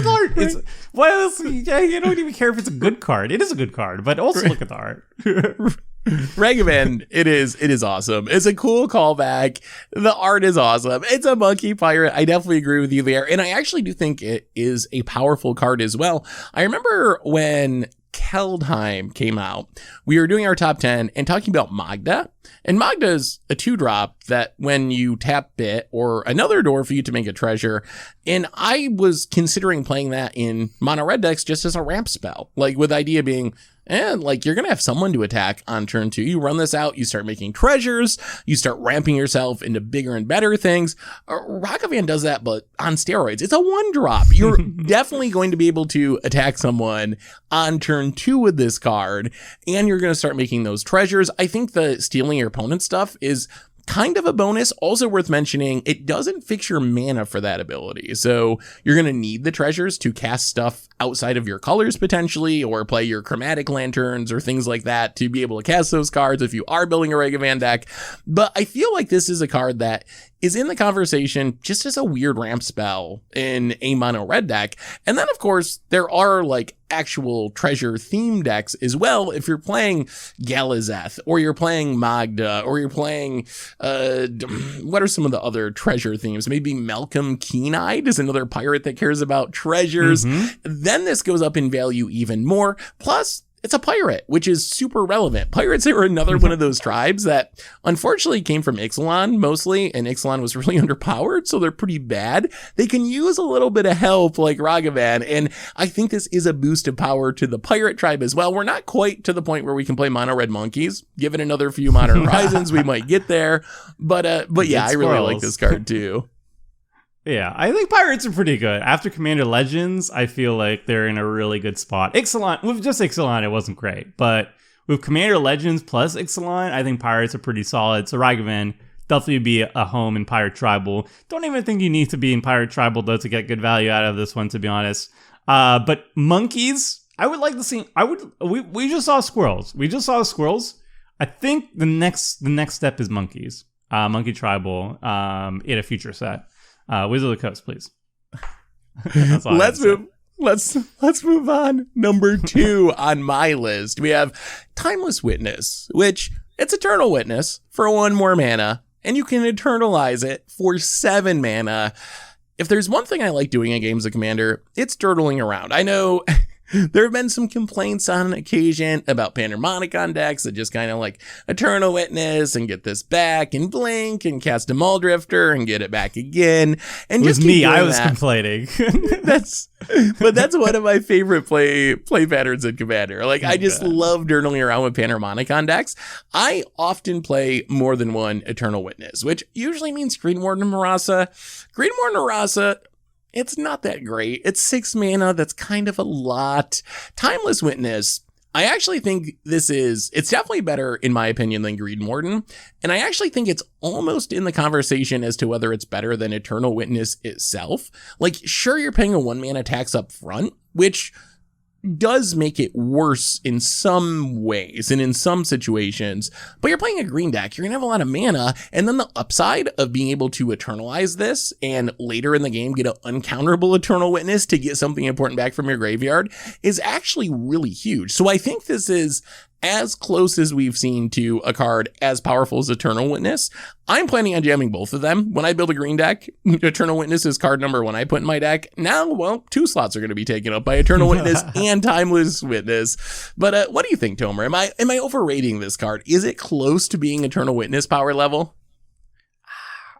the art. It's what else? Yeah, you don't even care if it's a good card. It is a good card, but also look at the art. Ragavan, it is awesome. It's a cool callback. The art is awesome. It's a Monkey Pirate. I definitely agree with you there, and I actually do think it is a powerful card as well. I remember when Keldheim came out, we were doing our top 10 and talking about Magda. And Magda's a 2-drop that when you tap it or another door for you to make a treasure. And I was considering playing that in mono red decks just as a ramp spell. Like, with the idea being, like, you're going to have someone to attack on turn 2. You run this out, you start making treasures, you start ramping yourself into bigger and better things. Ragavan does that, but on steroids. It's a 1-drop. You're definitely going to be able to attack someone on turn 2 with this card, and you're going to start making those treasures. I think the stealing your opponent's stuff is kind of a bonus. Also worth mentioning, it doesn't fix your mana for that ability. So you're going to need the treasures to cast stuff outside of your colors potentially, or play your chromatic lanterns or things like that to be able to cast those cards if you are building a Ragavan deck. But I feel like this is a card that is in the conversation just as a weird ramp spell in a mono red deck. And then, of course, there are like actual treasure theme decks as well. If you're playing Galazeth, or you're playing Magda, or you're playing, what are some of the other treasure themes? Maybe Malcolm Keen-Eyed is another pirate that cares about treasures. Then this goes up in value even more. Plus, it's a pirate, which is super relevant. Pirates are another one of those tribes that unfortunately came from Ixalan mostly, and Ixalan was really underpowered, so they're pretty bad. They can use a little bit of help like Ragavan, and I think this is a boost of power to the pirate tribe as well. We're not quite to the point where we can play mono red monkeys. Given another few Modern Horizons, we might get there. But yeah, I really like this card too. Yeah, I think pirates are pretty good. After Commander Legends, I feel like they're in a really good spot. Ixalan, with just Ixalan, it wasn't great. But with Commander Legends plus Ixalan, I think pirates are pretty solid. So Ragavan definitely be a home in Pirate Tribal. Don't even think you need to be in Pirate Tribal, though, to get good value out of this one, to be honest. But monkeys, I would like to see... We just saw squirrels. I think the next step is monkeys. Monkey Tribal in a future set. Wizard of the Coast, please. Let's move on. Number 2 on my list, we have Timeless Witness, which it's Eternal Witness for 1 more mana, and you can eternalize it for 7 mana. If there's one thing I like doing in games of Commander, it's dirtling around. I know there have been some complaints on occasion about Panharmonicon decks that just kind of like Eternal Witness and get this back and blink and cast a Muldrifter and get it back again. And it was just me. I was complaining. That's one of my favorite play patterns in Commander. Like, I just love dirtling around with Panharmonicon decks. I often play more than one Eternal Witness, which usually means Green Warden Marasa. Green Warden Marasa, it's not that great. It's 6 mana. That's kind of a lot. Timeless Witness, I actually think it's definitely better, in my opinion, than Green Warden. And I actually think it's almost in the conversation as to whether it's better than Eternal Witness itself. Like, sure, you're paying a 1 mana tax up front, which does make it worse in some ways and in some situations, but you're playing a green deck, you're gonna have a lot of mana, and then the upside of being able to eternalize this and later in the game get an uncounterable Eternal Witness to get something important back from your graveyard is actually really huge. So I think this is as close as we've seen to a card as powerful as Eternal Witness. I'm planning on jamming both of them. When I build a green deck, Eternal Witness is card number 1 I put in my deck. Now, well, 2 slots are going to be taken up by Eternal Witness and Timeless Witness. But what do you think, Tomer? Am I overrating this card? Is it close to being Eternal Witness power level?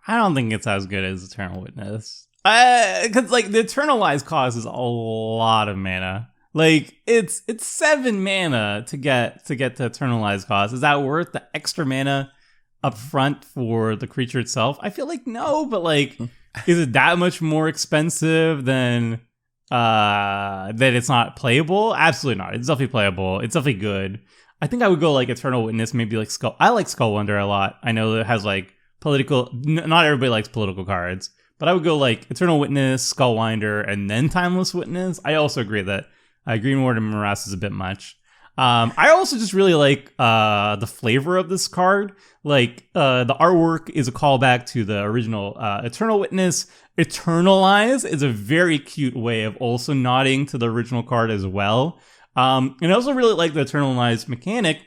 I don't think it's as good as Eternal Witness. Because like the Eternalized cost is a lot of mana. Like, it's 7 mana to get to Eternalized cost. Is that worth the extra mana up front for the creature itself? I feel like no, but like, is it that much more expensive than that it's not playable? Absolutely not. It's definitely playable. It's definitely good. I think I would go like Eternal Witness, maybe like Skull. I like Skullwinder a lot. I know that it has like political. Not everybody likes political cards, but I would go like Eternal Witness, Skullwinder, and then Timeless Witness. I also agree that Green Warden Morass is a bit much. I also just really like the flavor of this card. Like, the artwork is a callback to the original Eternal Witness. Eternalize is a very cute way of also nodding to the original card as well. And I also really like the Eternalize mechanic.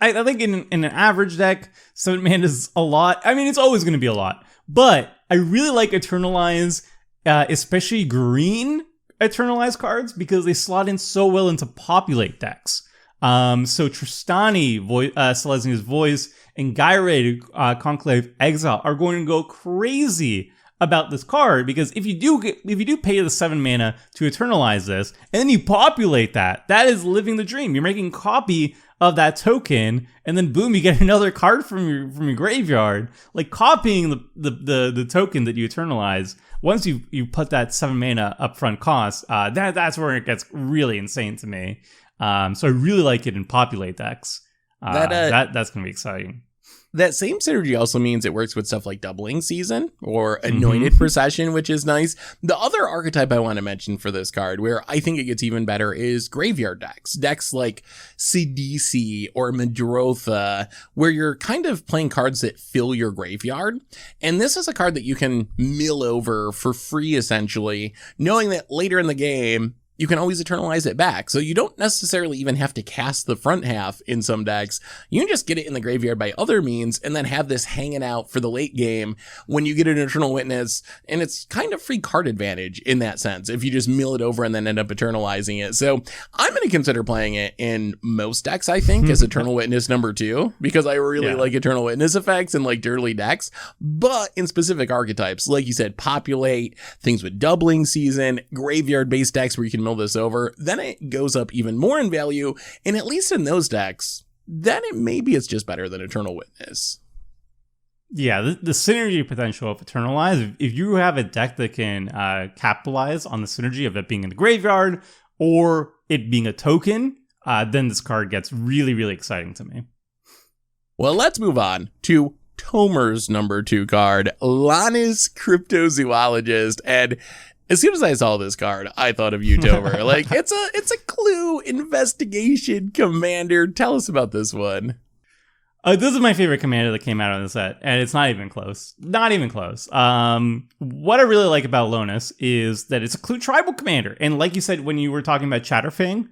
I think in an average deck, 7 mana is a lot. I mean, it's always going to be a lot. But I really like Eternalize, especially green Eternalized cards, because they slot in so well into populate decks. So Tristani, Selesny's Voice, and Gyre, Conclave Exile are going to go crazy about this card, because if you do pay the 7 mana to Eternalize this, and then you populate that is living the dream. You're making copy of that token, and then boom, you get another card from your graveyard. Like, copying the token that you Eternalize. Once you put that 7 mana upfront cost, that's where it gets really insane to me. So I really like it in populate decks. That's gonna be exciting. That same synergy also means it works with stuff like Doubling Season or Anointed Procession, which is nice. The other archetype I want to mention for this card, where I think it gets even better, is graveyard decks. Decks like Sidisi or Madrotha, where you're kind of playing cards that fill your graveyard. And this is a card that you can mill over for free, essentially, knowing that later in the game, you can always eternalize it back. So you don't necessarily even have to cast the front half in some decks. You can just get it in the graveyard by other means and then have this hanging out for the late game when you get an Eternal Witness. And it's kind of free card advantage in that sense if you just mill it over and then end up eternalizing it. So I'm going to consider playing it in most decks, I think, as Eternal Witness number 2, because I really like Eternal Witness effects and like early decks. But in specific archetypes, like you said, Populate, things with Doubling Season, graveyard-based decks where you can mill this over, then it goes up even more in value, and at least in those decks, then maybe it's just better than Eternal Witness. Yeah, the synergy potential of Eternalize, if you have a deck that can capitalize on the synergy of it being in the graveyard or it being a token, then this card gets really, really exciting to me. Well, let's move on to TOMER'S number 2 card, LONIS Cryptozoologist. And as soon as I saw this card, I thought of you, Tomer. Like, it's a clue investigation commander. Tell us about this one. This is my favorite commander that came out of the set, and it's not even close. Not even close. What I really like about LONIS is that it's a clue tribal commander. And like you said, when you were talking about CHATTERFANG,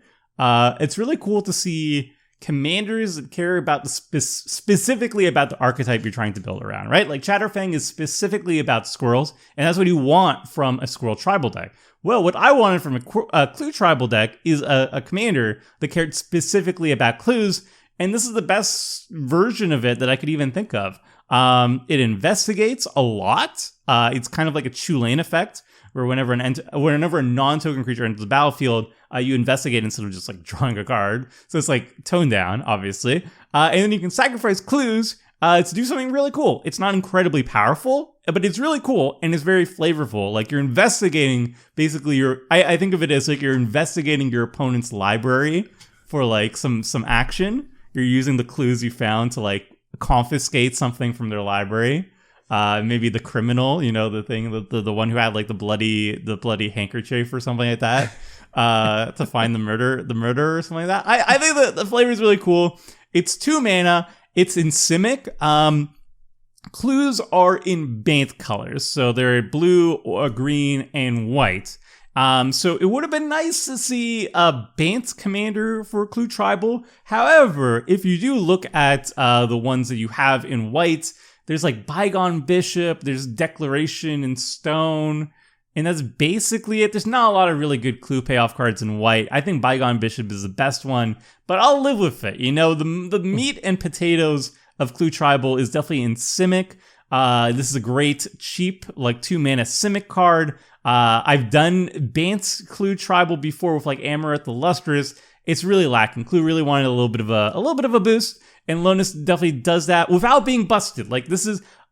it's really cool to see commanders that care about specifically about the archetype you're trying to build around, right? Like CHATTERFANG is specifically about squirrels, and that's what you want from a squirrel tribal deck. Well, what I wanted from a clue tribal deck is a commander that cared specifically about clues, and this is the best version of it that I could even think of. It investigates a lot. It's kind of like a Chulane effect, where whenever a non-token creature enters the battlefield, you investigate instead of just like drawing a card. So it's like toned down, obviously. And then you can sacrifice clues to do something really cool. It's not incredibly powerful, but it's really cool and it's very flavorful. Like you're investigating basically I think of it as like you're investigating your opponent's library for like some action. You're using the clues you found to like confiscate something from their library. Maybe the criminal, the thing, the one who had like the bloody handkerchief or something like that, to find the murderer or something like that. I think that the flavor is really cool. It's 2 mana. It's in Simic. Clues are in Bant colors, so they're blue, or green, and white. So it would have been nice to see a Bant commander for Clue Tribal. However, if you do look at the ones that you have in white, there's like Bygone Bishop, there's Declaration in Stone, and that's basically it. There's not a lot of really good clue payoff cards in white. I think Bygone Bishop is the best one, but I'll live with it. The meat and potatoes of Clue Tribal is definitely in Simic. This is a great, cheap, like 2 mana Simic card. I've done Bant's Clue Tribal before with like Amaranth the Lustrous. It's really lacking. Clue really wanted a little bit of a boost. And LONIS definitely does that without being busted. Like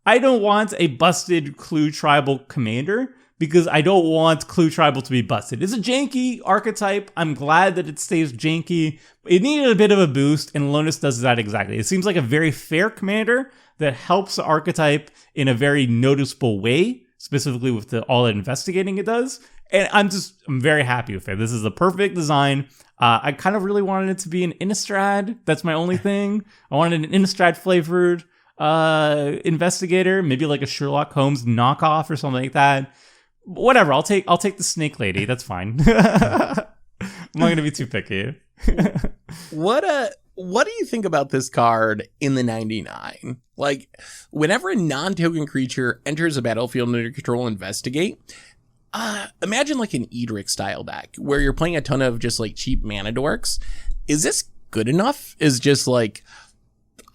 I don't want a busted Clue Tribal commander because I don't want Clue Tribal to be busted. It's a janky archetype. I'm glad that it stays janky. It needed a bit of a boost, and LONIS does that exactly. It seems like a very fair commander that helps the archetype in a very noticeable way, specifically with all the investigating it does. And I'm very happy with it. This is the perfect design. I kind of really wanted it to be an Innistrad. That's my only thing. I wanted an Innistrad flavored investigator, maybe like a Sherlock Holmes knockoff or something like that. Whatever. I'll take the Snake Lady. That's fine. I'm not gonna be too picky. What do you think about this card in the 99? Like, whenever a non-token creature enters a battlefield under control, investigate. Imagine like an Edric style deck where you're playing a ton of just like cheap mana dorks. Is this good enough? Is just like,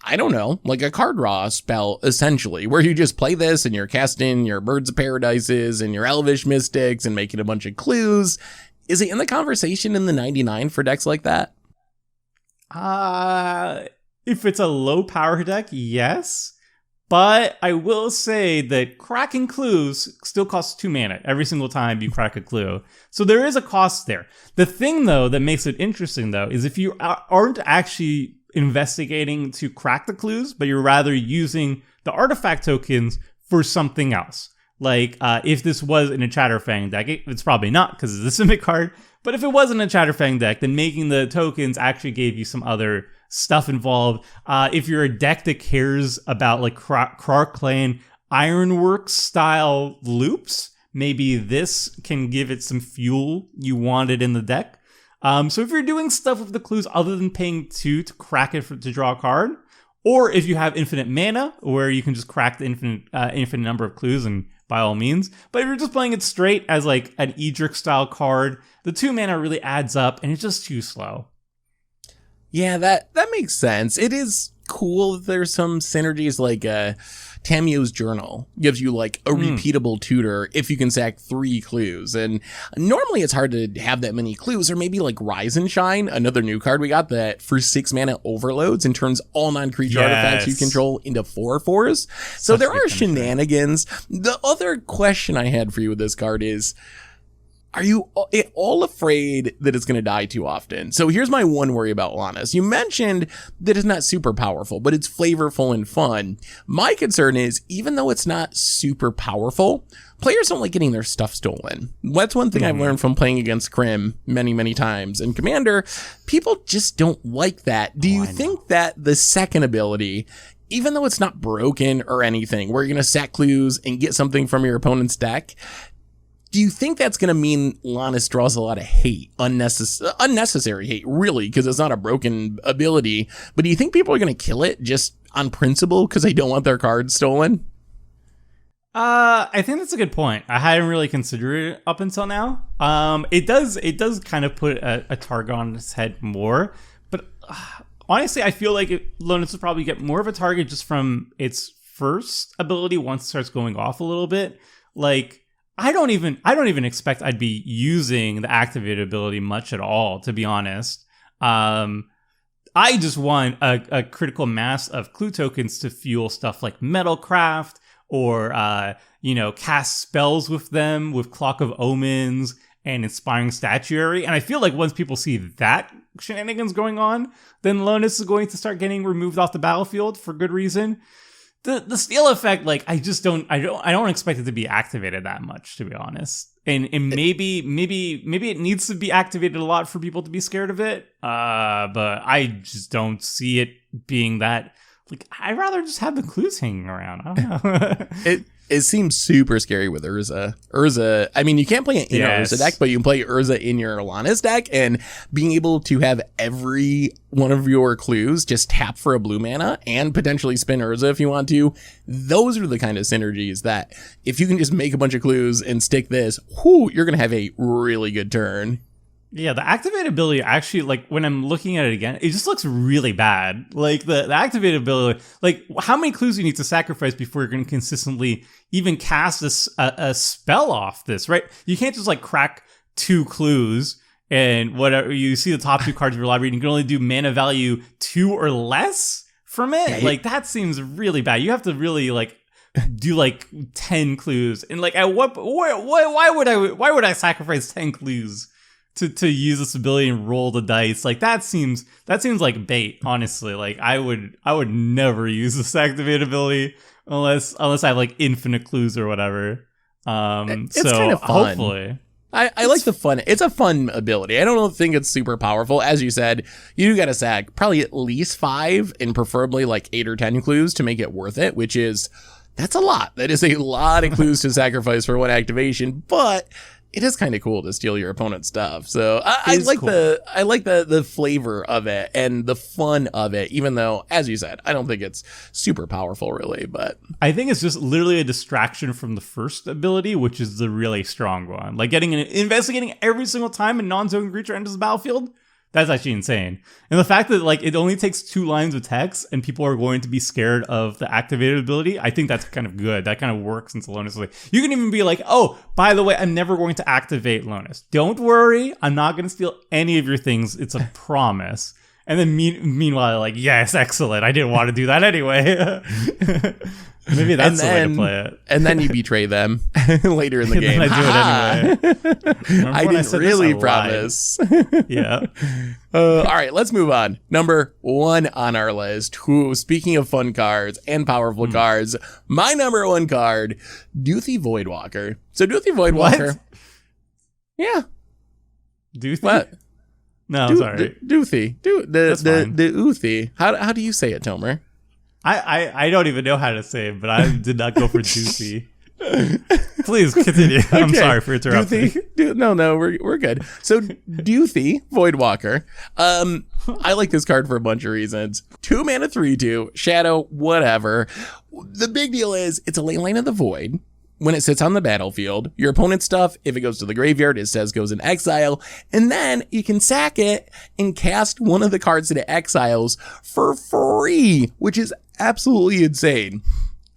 I don't know, like a card draw spell essentially, where you just play this and you're casting your Birds of Paradises and your Elvish Mystics and making a bunch of clues. Is it in the conversation in the 99 for decks like that? If it's a low power deck, yes. But I will say that cracking clues still costs 2 mana every single time you crack a clue. So there is a cost there. The thing, though, that makes it interesting, though, is if you aren't actually investigating to crack the clues, but you're rather using the artifact tokens for something else. Like, if this was in a Chatterfang deck, it's probably not because it's a Simic card, but if it wasn't a Chatterfang deck, then making the tokens actually gave you some other stuff involved. If you're a deck that cares about like Krark-Clan Ironworks style loops, maybe this can give it some fuel you wanted in the deck. So if you're doing stuff with the clues other than paying 2 to crack it to draw a card, or if you have infinite mana where you can just crack the infinite number of clues, and by all means. But if you're just playing it straight as like an Edric style card, the 2 mana really adds up and it's just too slow. Yeah, that makes sense. It is cool that there's some synergies, like Tamio's Journal gives you like a repeatable tutor if you can sack 3 clues. And normally it's hard to have that many clues, or maybe like Rise and Shine, another new card we got that for 6 mana overloads and turns all non-creature artifacts you control into 4/4s. So there are shenanigans. The other question I had for you with this card is, are you at all afraid that it's going to die too often? So here's my one worry about LONIS. You mentioned that it's not super powerful, but it's flavorful and fun. My concern is, even though it's not super powerful, players don't like getting their stuff stolen. That's one thing I've learned from playing against Crim many, many times. And Commander, people just don't like that. Do you think that the second ability, even though it's not broken or anything, where you're going to sack clues and get something from your opponent's deck, do you think that's going to mean LONIS draws a lot of hate, unnecessary hate, really, because it's not a broken ability? But do you think people are going to kill it just on principle because they don't want their cards stolen? I think that's a good point. I hadn't really considered it up until now. It does kind of put a target on its head more, but honestly, I feel like LONIS will probably get more of a target just from its first ability once it starts going off a little bit. Like, I don't even expect I'd be using the activated ability much at all, to be honest. I just want a critical mass of clue tokens to fuel stuff like Metalcraft, or cast spells with them with Clock of Omens and Inspiring Statuary. And I feel like once people see that shenanigans going on, then LONIS is going to start getting removed off the battlefield for good reason. The steal effect, like, I don't expect it to be activated that much, to be honest. And maybe it needs to be activated a lot for people to be scared of it. But I just don't see it being that. Like, I'd rather just have the clues hanging around. I don't know. It seems super scary with Urza. I mean, you can't play it in your Urza deck, but you can play Urza in your LONIS deck, and being able to have every one of your clues just tap for a blue mana and potentially spin Urza if you want to. Those are the kind of synergies that if you can just make a bunch of clues and stick this, you're going to have a really good turn. Yeah, the activated ability actually, like, when I'm looking at it again, it just looks really bad. Like, the activated ability, like, how many clues do you need to sacrifice before you're going to consistently even cast a spell off this, right? You can't just, like, crack 2 clues and whatever. You see the top 2 cards of your library, and you can only do mana value 2 or less from it. Yeah, like, that seems really bad. You have to really, like, do like 10 clues. And, like, at why would I sacrifice 10 clues to use this ability and roll the dice? Like, that seems like bait, honestly. Like, I would never use this activated ability unless I have like infinite clues or whatever. It's kind of fun. Hopefully. I like the fun. It's a fun ability. I don't think it's super powerful. As you said, you gotta sack probably at least 5 and preferably like 8 or 10 clues to make it worth it, that's a lot. That is a lot of clues to sacrifice for one activation, but it is kind of cool to steal your opponent's stuff. So I like cool. the flavor of it and the fun of it, even though, as you said, I don't think it's super powerful really, but I think it's just literally a distraction from the first ability, which is the really strong one. Like, investigating every single time a non-token creature enters the battlefield. That's actually insane. And the fact that, like, it only takes 2 lines of text and people are going to be scared of the activated ability, I think that's kind of good. That kind of works into LONIS. You can even be like, oh, by the way, I'm never going to activate LONIS. Don't worry, I'm not going to steal any of your things. It's a promise. And then meanwhile, like, yes, excellent. I didn't want to do that anyway. Maybe that's the way to play it. And then you betray them later in the game. Then I do it anyway. I didn't really promise. Yeah. All right, let's move on. Number 1 on our list. Who, speaking of fun cards and powerful cards, my number 1 card, DOZE Voidwalker. So DOZE Voidwalker. What? Yeah. DOZE? What? No, sorry. DOZE. The UTHI. How do you say it, Tomer? I don't even know how to say it, but I did not go for DOZE. Please continue. Okay. I'm sorry for interrupting. No, we're good. So DOZE Voidwalker. I like this card for a bunch of reasons. 2 mana 3/2 shadow, whatever. The big deal is it's a Leyline of the Void. When it sits on the battlefield, your opponent's stuff, if it goes to the graveyard, it says goes in exile, and then you can sack it and cast one of the cards that it exiles for free, which is absolutely insane.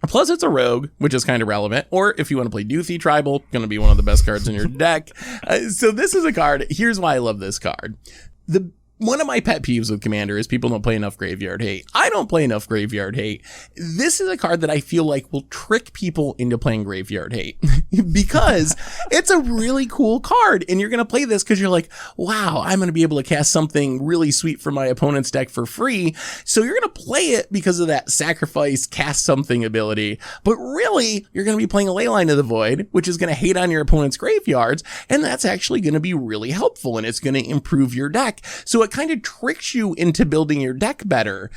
Plus, it's a rogue, which is kind of relevant. Or if you want to play DOZE Tribal, going to be one of the best cards in your deck. So this is a card. Here's why I love this card. One of my pet peeves with Commander is people don't play enough Graveyard Hate. I don't play enough Graveyard Hate. This is a card that I feel like will trick people into playing Graveyard Hate because it's a really cool card. And you're going to play this because you're like, wow, I'm going to be able to cast something really sweet for my opponent's deck for free. So you're going to play it because of that sacrifice, cast something ability. But really, you're going to be playing a Leyline of the Void, which is going to hate on your opponent's graveyards. And that's actually going to be really helpful and it's going to improve your deck. So it kind of tricks you into building your deck better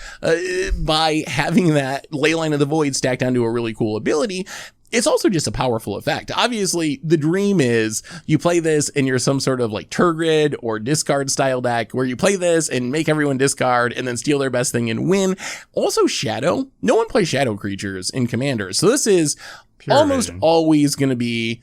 by having that Leyline of the Void stacked onto a really cool ability. It's also just a powerful effect. Obviously, the dream is you play this and you're some sort of like Turgid or discard style deck where you play this and make everyone discard and then steal their best thing and win. Also, Shadow. No one plays Shadow creatures in Commander. So this is almost always going to be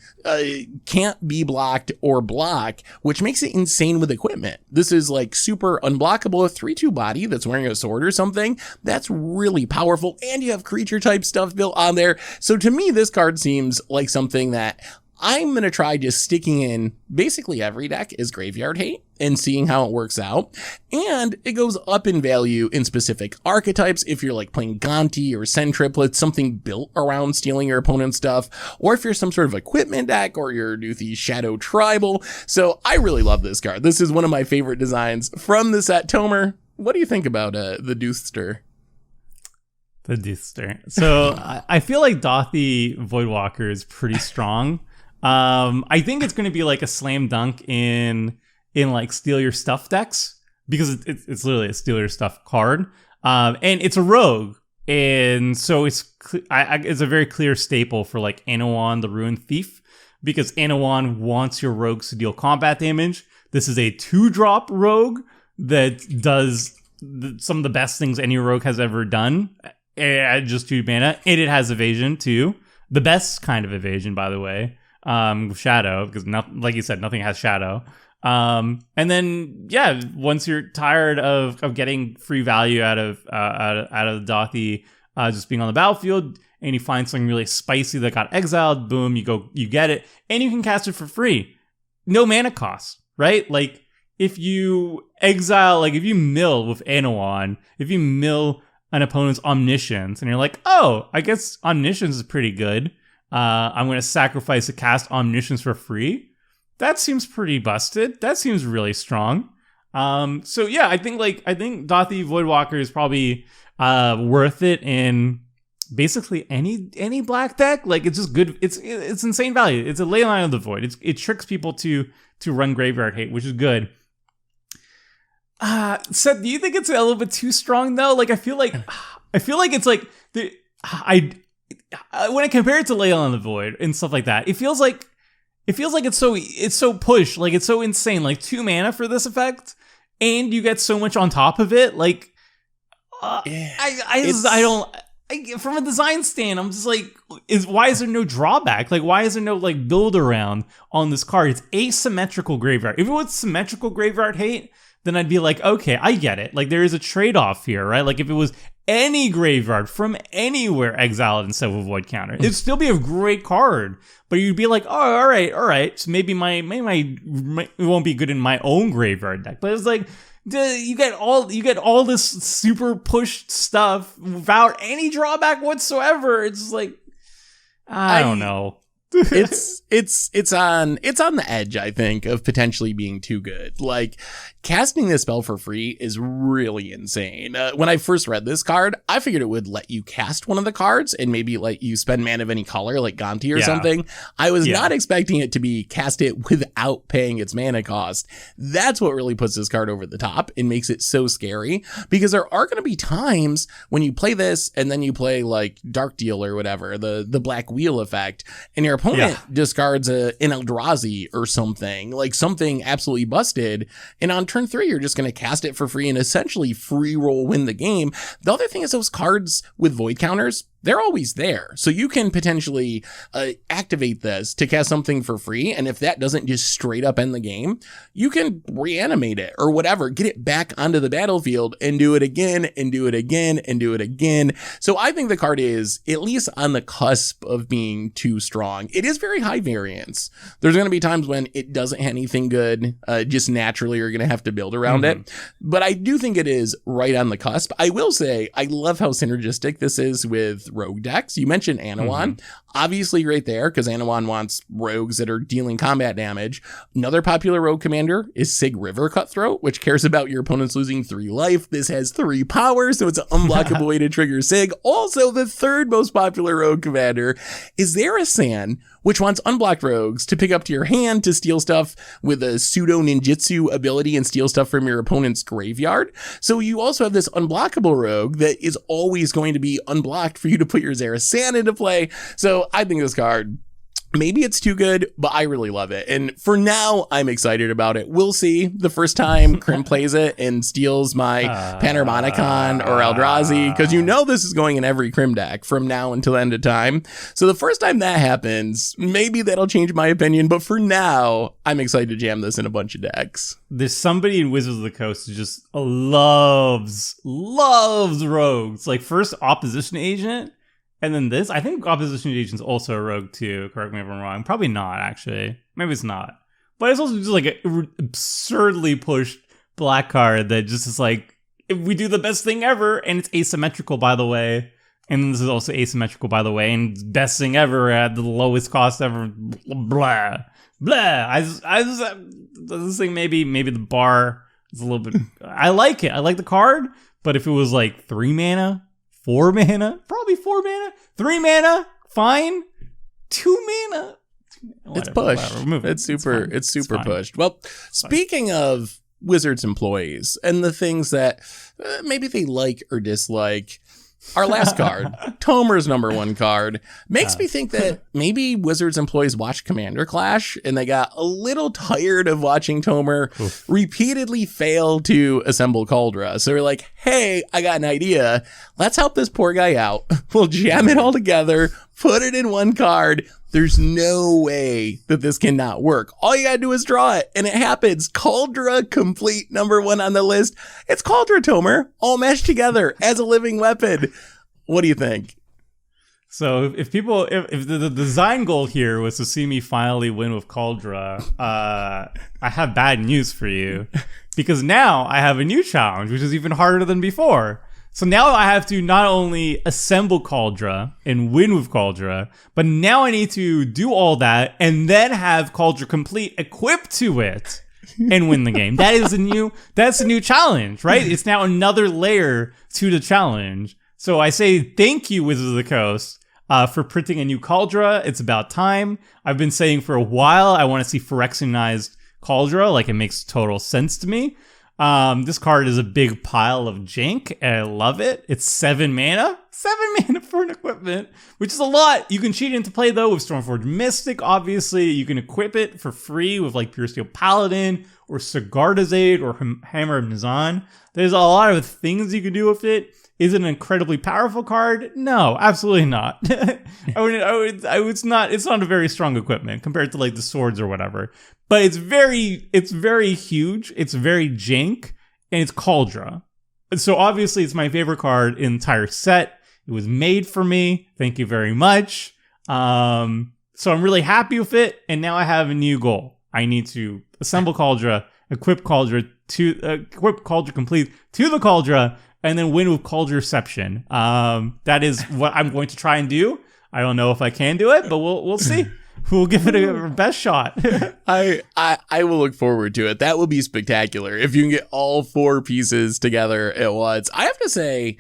can't be blocked or block, which makes it insane with equipment. This is like super unblockable. A 3/2 body that's wearing a sword or something. That's really powerful. And you have creature type stuff built on there. So to me, this card seems like something that I'm going to try just sticking in basically every deck is Graveyard Hate and seeing how it works out. And it goes up in value in specific archetypes. If you're like playing Gonti or Sen Triplets, something built around stealing your opponent's stuff, or if you're some sort of equipment deck or you're DOZE Shadow Tribal. So I really love this card. This is one of my favorite designs from the set. Tomer, what do you think about the DOZE? The DOZE. So I feel like DOZE Voidwalker is pretty strong. I think it's going to be like a slam dunk in like steal your stuff decks because it's literally a steal your stuff card. And it's a rogue. And so it's a very clear staple for like Anawan, the Ruined Thief, because Anawan wants your rogues to deal combat damage. This is a 2-drop rogue that does some of the best things any rogue has ever done at just 2 mana. And it has evasion too. The best kind of evasion, by the way. Shadow, because like you said, nothing has shadow. And then once you're tired of getting free value out of the DOZE just being on the battlefield, and you find something really spicy that got exiled, boom, you get it, and you can cast it for free, no mana cost, right? Like if you exile, like if you mill with Anawan, if you mill an opponent's Omniscience, and you're like, oh, I guess Omniscience is pretty good. I'm going to sacrifice a cast Omniscience for free. That seems pretty busted. That seems really strong. So yeah, I think DOZE Voidwalker is probably worth it in basically any black deck. Like it's just good. It's insane value. It's a Leyline of the Void. It tricks people to run Graveyard Hate, which is good. Seth, do you think it's a little bit too strong though? Like I feel like it's like when I compare it to Leyline of the Void and stuff like that, it feels like it's so push, like it's so insane, like 2 mana for this effect, and you get so much on top of it. Like, I don't. From a design stand, I'm just like, why is there no drawback? Like, why is there no like build around on this card? It's asymmetrical graveyard. If it was symmetrical Graveyard Hate, then I'd be like, okay, I get it. Like there is a trade-off here, right? Like if it was any graveyard from anywhere exiled instead of a void counter, it'd still be a great card. But you'd be like, oh, all right. So maybe it won't be good in my own graveyard deck. But it's like You get all this super pushed stuff without any drawback whatsoever. It's like, I don't know. It's on the edge, I think, of potentially being too good. Like, casting this spell for free is really insane. When I first read this card, I figured it would let you cast one of the cards and maybe let you spend mana of any color, like Gonti or something. I was not expecting it to be cast it without paying its mana cost. That's what really puts this card over the top and makes it so scary, because there are going to be times when you play this and then you play like Dark Deal or whatever, the Black Wheel effect, and your opponent discards an Eldrazi or something, like something absolutely busted, and on turn 3 you're just going to cast it for free and essentially free roll win the game. The other thing is those cards with void counters, they're always there. So you can potentially activate this to cast something for free. And if that doesn't just straight up end the game, you can reanimate it or whatever, get it back onto the battlefield and do it again and do it again and do it again. So I think the card is at least on the cusp of being too strong. It is very high variance. There's going to be times when it doesn't have anything good, just naturally you're going to have to build around it. But I do think it is right on the cusp. I will say, I love how synergistic this is with rogue decks. You mentioned Anawan, obviously right there, because Anawan wants rogues that are dealing combat damage. Another popular rogue commander is Sig River Cutthroat, which cares about your opponents losing 3 life. This has 3 power, so it's an unblockable way to trigger Sig. Also, the third most popular rogue commander is Zerasan, which wants unblocked rogues to pick up to your hand to steal stuff with a pseudo ninjutsu ability and steal stuff from your opponent's graveyard. So you also have this unblockable rogue that is always going to be unblocked for you to put your Zerasan into play. So I think this card, maybe it's too good, but I really love it. And for now, I'm excited about it. We'll see the first time Krim plays it and steals my Panharmonicon or Eldrazi, because you know this is going in every Krim deck from now until the end of time. So the first time that happens, maybe that'll change my opinion. But for now, I'm excited to jam this in a bunch of decks. There's somebody in Wizards of the Coast who just loves rogues. Like, first Opposition Agent, and then this. I think Opposition Agent's also a rogue too. Correct me if I'm wrong. Probably not, actually. Maybe it's not. But it's also just like an absurdly pushed black card that just is like, if we do the best thing ever, and it's asymmetrical, by the way. And this is also asymmetrical, by the way, and best thing ever at the lowest cost ever. Blah. I just think maybe the bar is a little bit. I like it. I like the card, but if it was like 3 mana, 4 mana, probably 4 mana, 3 mana, fine. 2 mana. It's pushed. It's super pushed. Well, speaking of Wizards employees and the things that maybe they like or dislike, our last card, TOMER'S #1 card, makes me think that maybe Wizards employees watched Commander Clash and they got a little tired of watching Tomer repeatedly fail to assemble Kaldra. So they're like, hey, I got an idea. Let's help this poor guy out. We'll jam it all together, put it in one card. There's no way that this cannot work. All you gotta do is draw it, and it happens. Kaldra complete #1 on the list. It's Kaldra Tomer, all meshed together as a living weapon. What do you think? So if the design goal here was to see me finally win with Kaldra, I have bad news for you. Because now I have a new challenge, which is even harder than before. So now I have to not only assemble Kaldra and win with Kaldra, but now I need to do all that and then have Kaldra complete equipped to it and win the game. That's a new challenge, right? It's now another layer to the challenge. So I say thank you, Wizards of the Coast, for printing a new Kaldra. It's about time. I've been saying for a while I want to see Phyrexianized Kaldra. Like, it makes total sense to me. This card is a big pile of jank, and I love it. It's 7 mana. 7 mana for an equipment, which is a lot. You can cheat into play, though, with Stormforged Mystic, obviously. You can equip it for free with, like, Pure Steel Paladin, or Sigarda's Aid, or Hammer of Nizan. There's a lot of things you can do with it. Is it an incredibly powerful card? No, absolutely not. It's not a very strong equipment compared to, like, the swords or whatever. But it's very huge, it's very jank, and it's Kaldra. So obviously it's my favorite card in the entire set. It was made for me. Thank you very much. So I'm really happy with it, and now I have a new goal. I need to assemble Kaldra, equip Kaldra to equip Cauldron Complete to the Cauldron, and then win with Cauldronception. That is what I'm going to try and do. I don't know if I can do it, but we'll see. We'll give it a best shot. I will look forward to it. That will be spectacular if you can get all 4 pieces together at once. I have to say,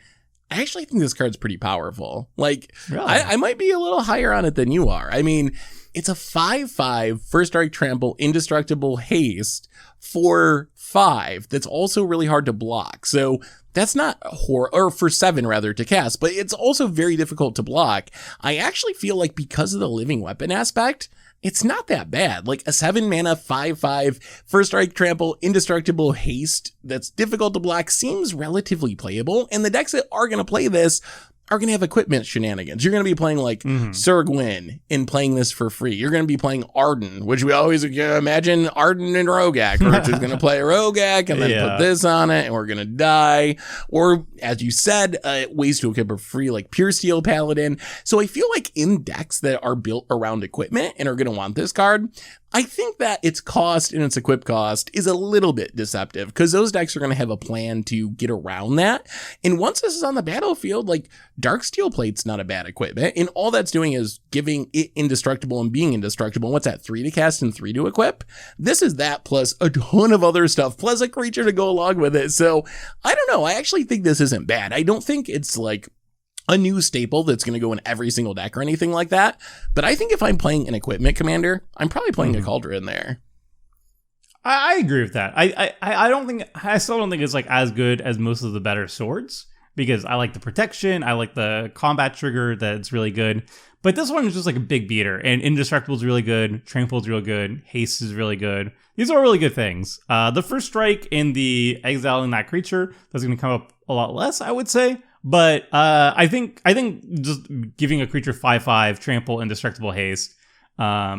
I actually think this card's pretty powerful. Like, really? I might be a little higher on it than you are. I mean, it's a 5/5 first strike, trample, indestructible, haste for 5 that's also really hard to block. So that's not or for 7 rather to cast, but it's also very difficult to block. I actually feel like because of the living weapon aspect, it's not that bad. Like a 7 mana 5/5 first strike, trample, indestructible, haste that's difficult to block seems relatively playable. And the decks that are going to play this are going to have equipment shenanigans. You're going to be playing like Sir Gwyn and playing this for free. You're going to be playing Arden, which we always imagine Arden and Rogak, which is going to play Rogak and then put this on it and we're going to die. Or as you said, ways to equip for free like Pure Steel Paladin. So I feel like in decks that are built around equipment and are going to want this card, I think that its cost and its equip cost is a little bit deceptive because those decks are going to have a plan to get around that. And once this is on the battlefield, like Dark Steel Plate's not a bad equipment. And all that's doing is giving it indestructible and being indestructible. And what's that? 3 to cast and 3 to equip. This is that plus a ton of other stuff, plus a creature to go along with it. So I don't know. I actually think this isn't bad. I don't think it's like a new staple that's going to go in every single deck or anything like that. But I think if I'm playing an equipment commander, I'm probably playing a Cauldron there. I agree with that. I still don't think it's like as good as most of the better swords because I like the protection. I like the combat trigger that's really good. But this one is just like a big beater, and Indestructible is really good. Trample is really good. Haste is really good. These are really good things. The first strike in the exiling that creature, that's going to come up a lot less, I would say. But I think just giving a creature 5/5 trample indestructible haste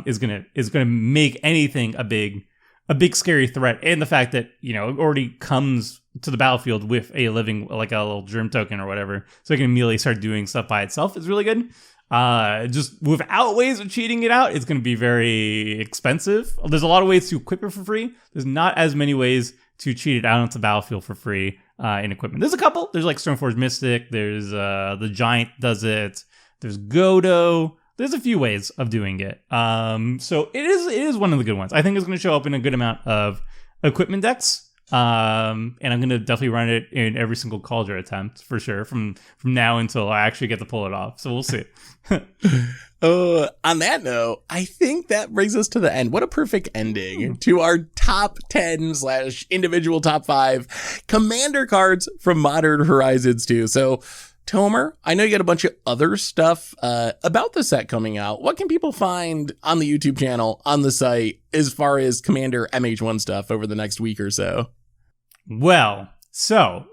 is gonna make anything a big scary threat. And the fact that it already comes to the battlefield with a living, like a little germ token or whatever, so it can immediately start doing stuff by itself is really good. Just without ways of cheating it out, it's going to be very expensive. There's a lot of ways to equip it for free. There's not as many ways to cheat it out onto the battlefield for free in equipment. There's a couple. There's like Stoneforge Mystic. There's the Giant does it. There's Godo. There's a few ways of doing it. So it is one of the good ones. I think it's going to show up in a good amount of equipment decks. And I'm going to definitely run it in every single Cauldron attempt for sure from now until I actually get to pull it off. So we'll see. On that note, I think that brings us to the end. What a perfect ending to our top 10 / individual top 5 commander cards from Modern Horizons 2. So Tomer, I know you got a bunch of other stuff about the set coming out. What can people find on the YouTube channel, on the site, as far as Commander MH1 stuff over the next week or so? Well, so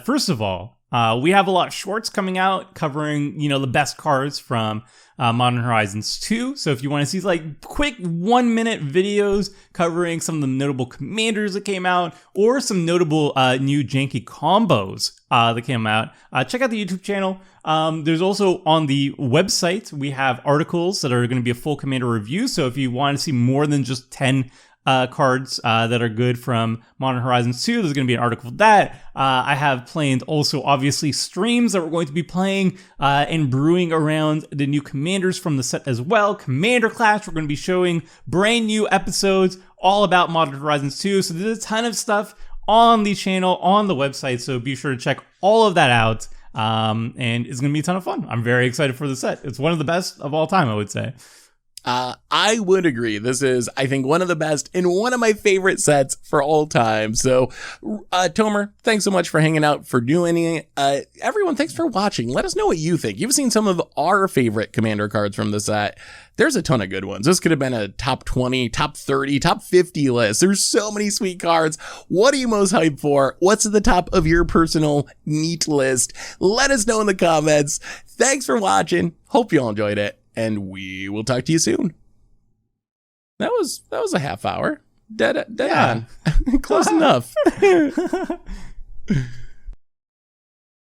first of all, we have a lot of shorts coming out covering, the best cards from Modern Horizons 2. So if you want to see like quick 1-minute videos covering some of the notable commanders that came out or some notable new janky combos that came out, check out the YouTube channel. There's also on the website, we have articles that are going to be a full commander review. So if you want to see more than just 10 cards that are good from Modern Horizons 2. There's going to be an article for that. I have planned also, obviously, streams that we're going to be playing and brewing around the new commanders from the set as well. Commander Clash, we're going to be showing brand new episodes all about Modern Horizons 2. So there's a ton of stuff on the channel, on the website. So be sure to check all of that out. And it's going to be a ton of fun. I'm very excited for the set. It's one of the best of all time, I would say. I would agree. This is, I think, one of the best and one of my favorite sets for all time. So, Tomer, thanks so much for hanging out, for doing it. Everyone, thanks for watching. Let us know what you think. You've seen some of our favorite commander cards from the set. There's a ton of good ones. This could have been a top 20, top 30, top 50 list. There's so many sweet cards. What are you most hyped for? What's at the top of your personal neat list? Let us know in the comments. Thanks for watching. Hope you all enjoyed it. And we will talk to you soon. That was a half hour. Dead on. Close enough.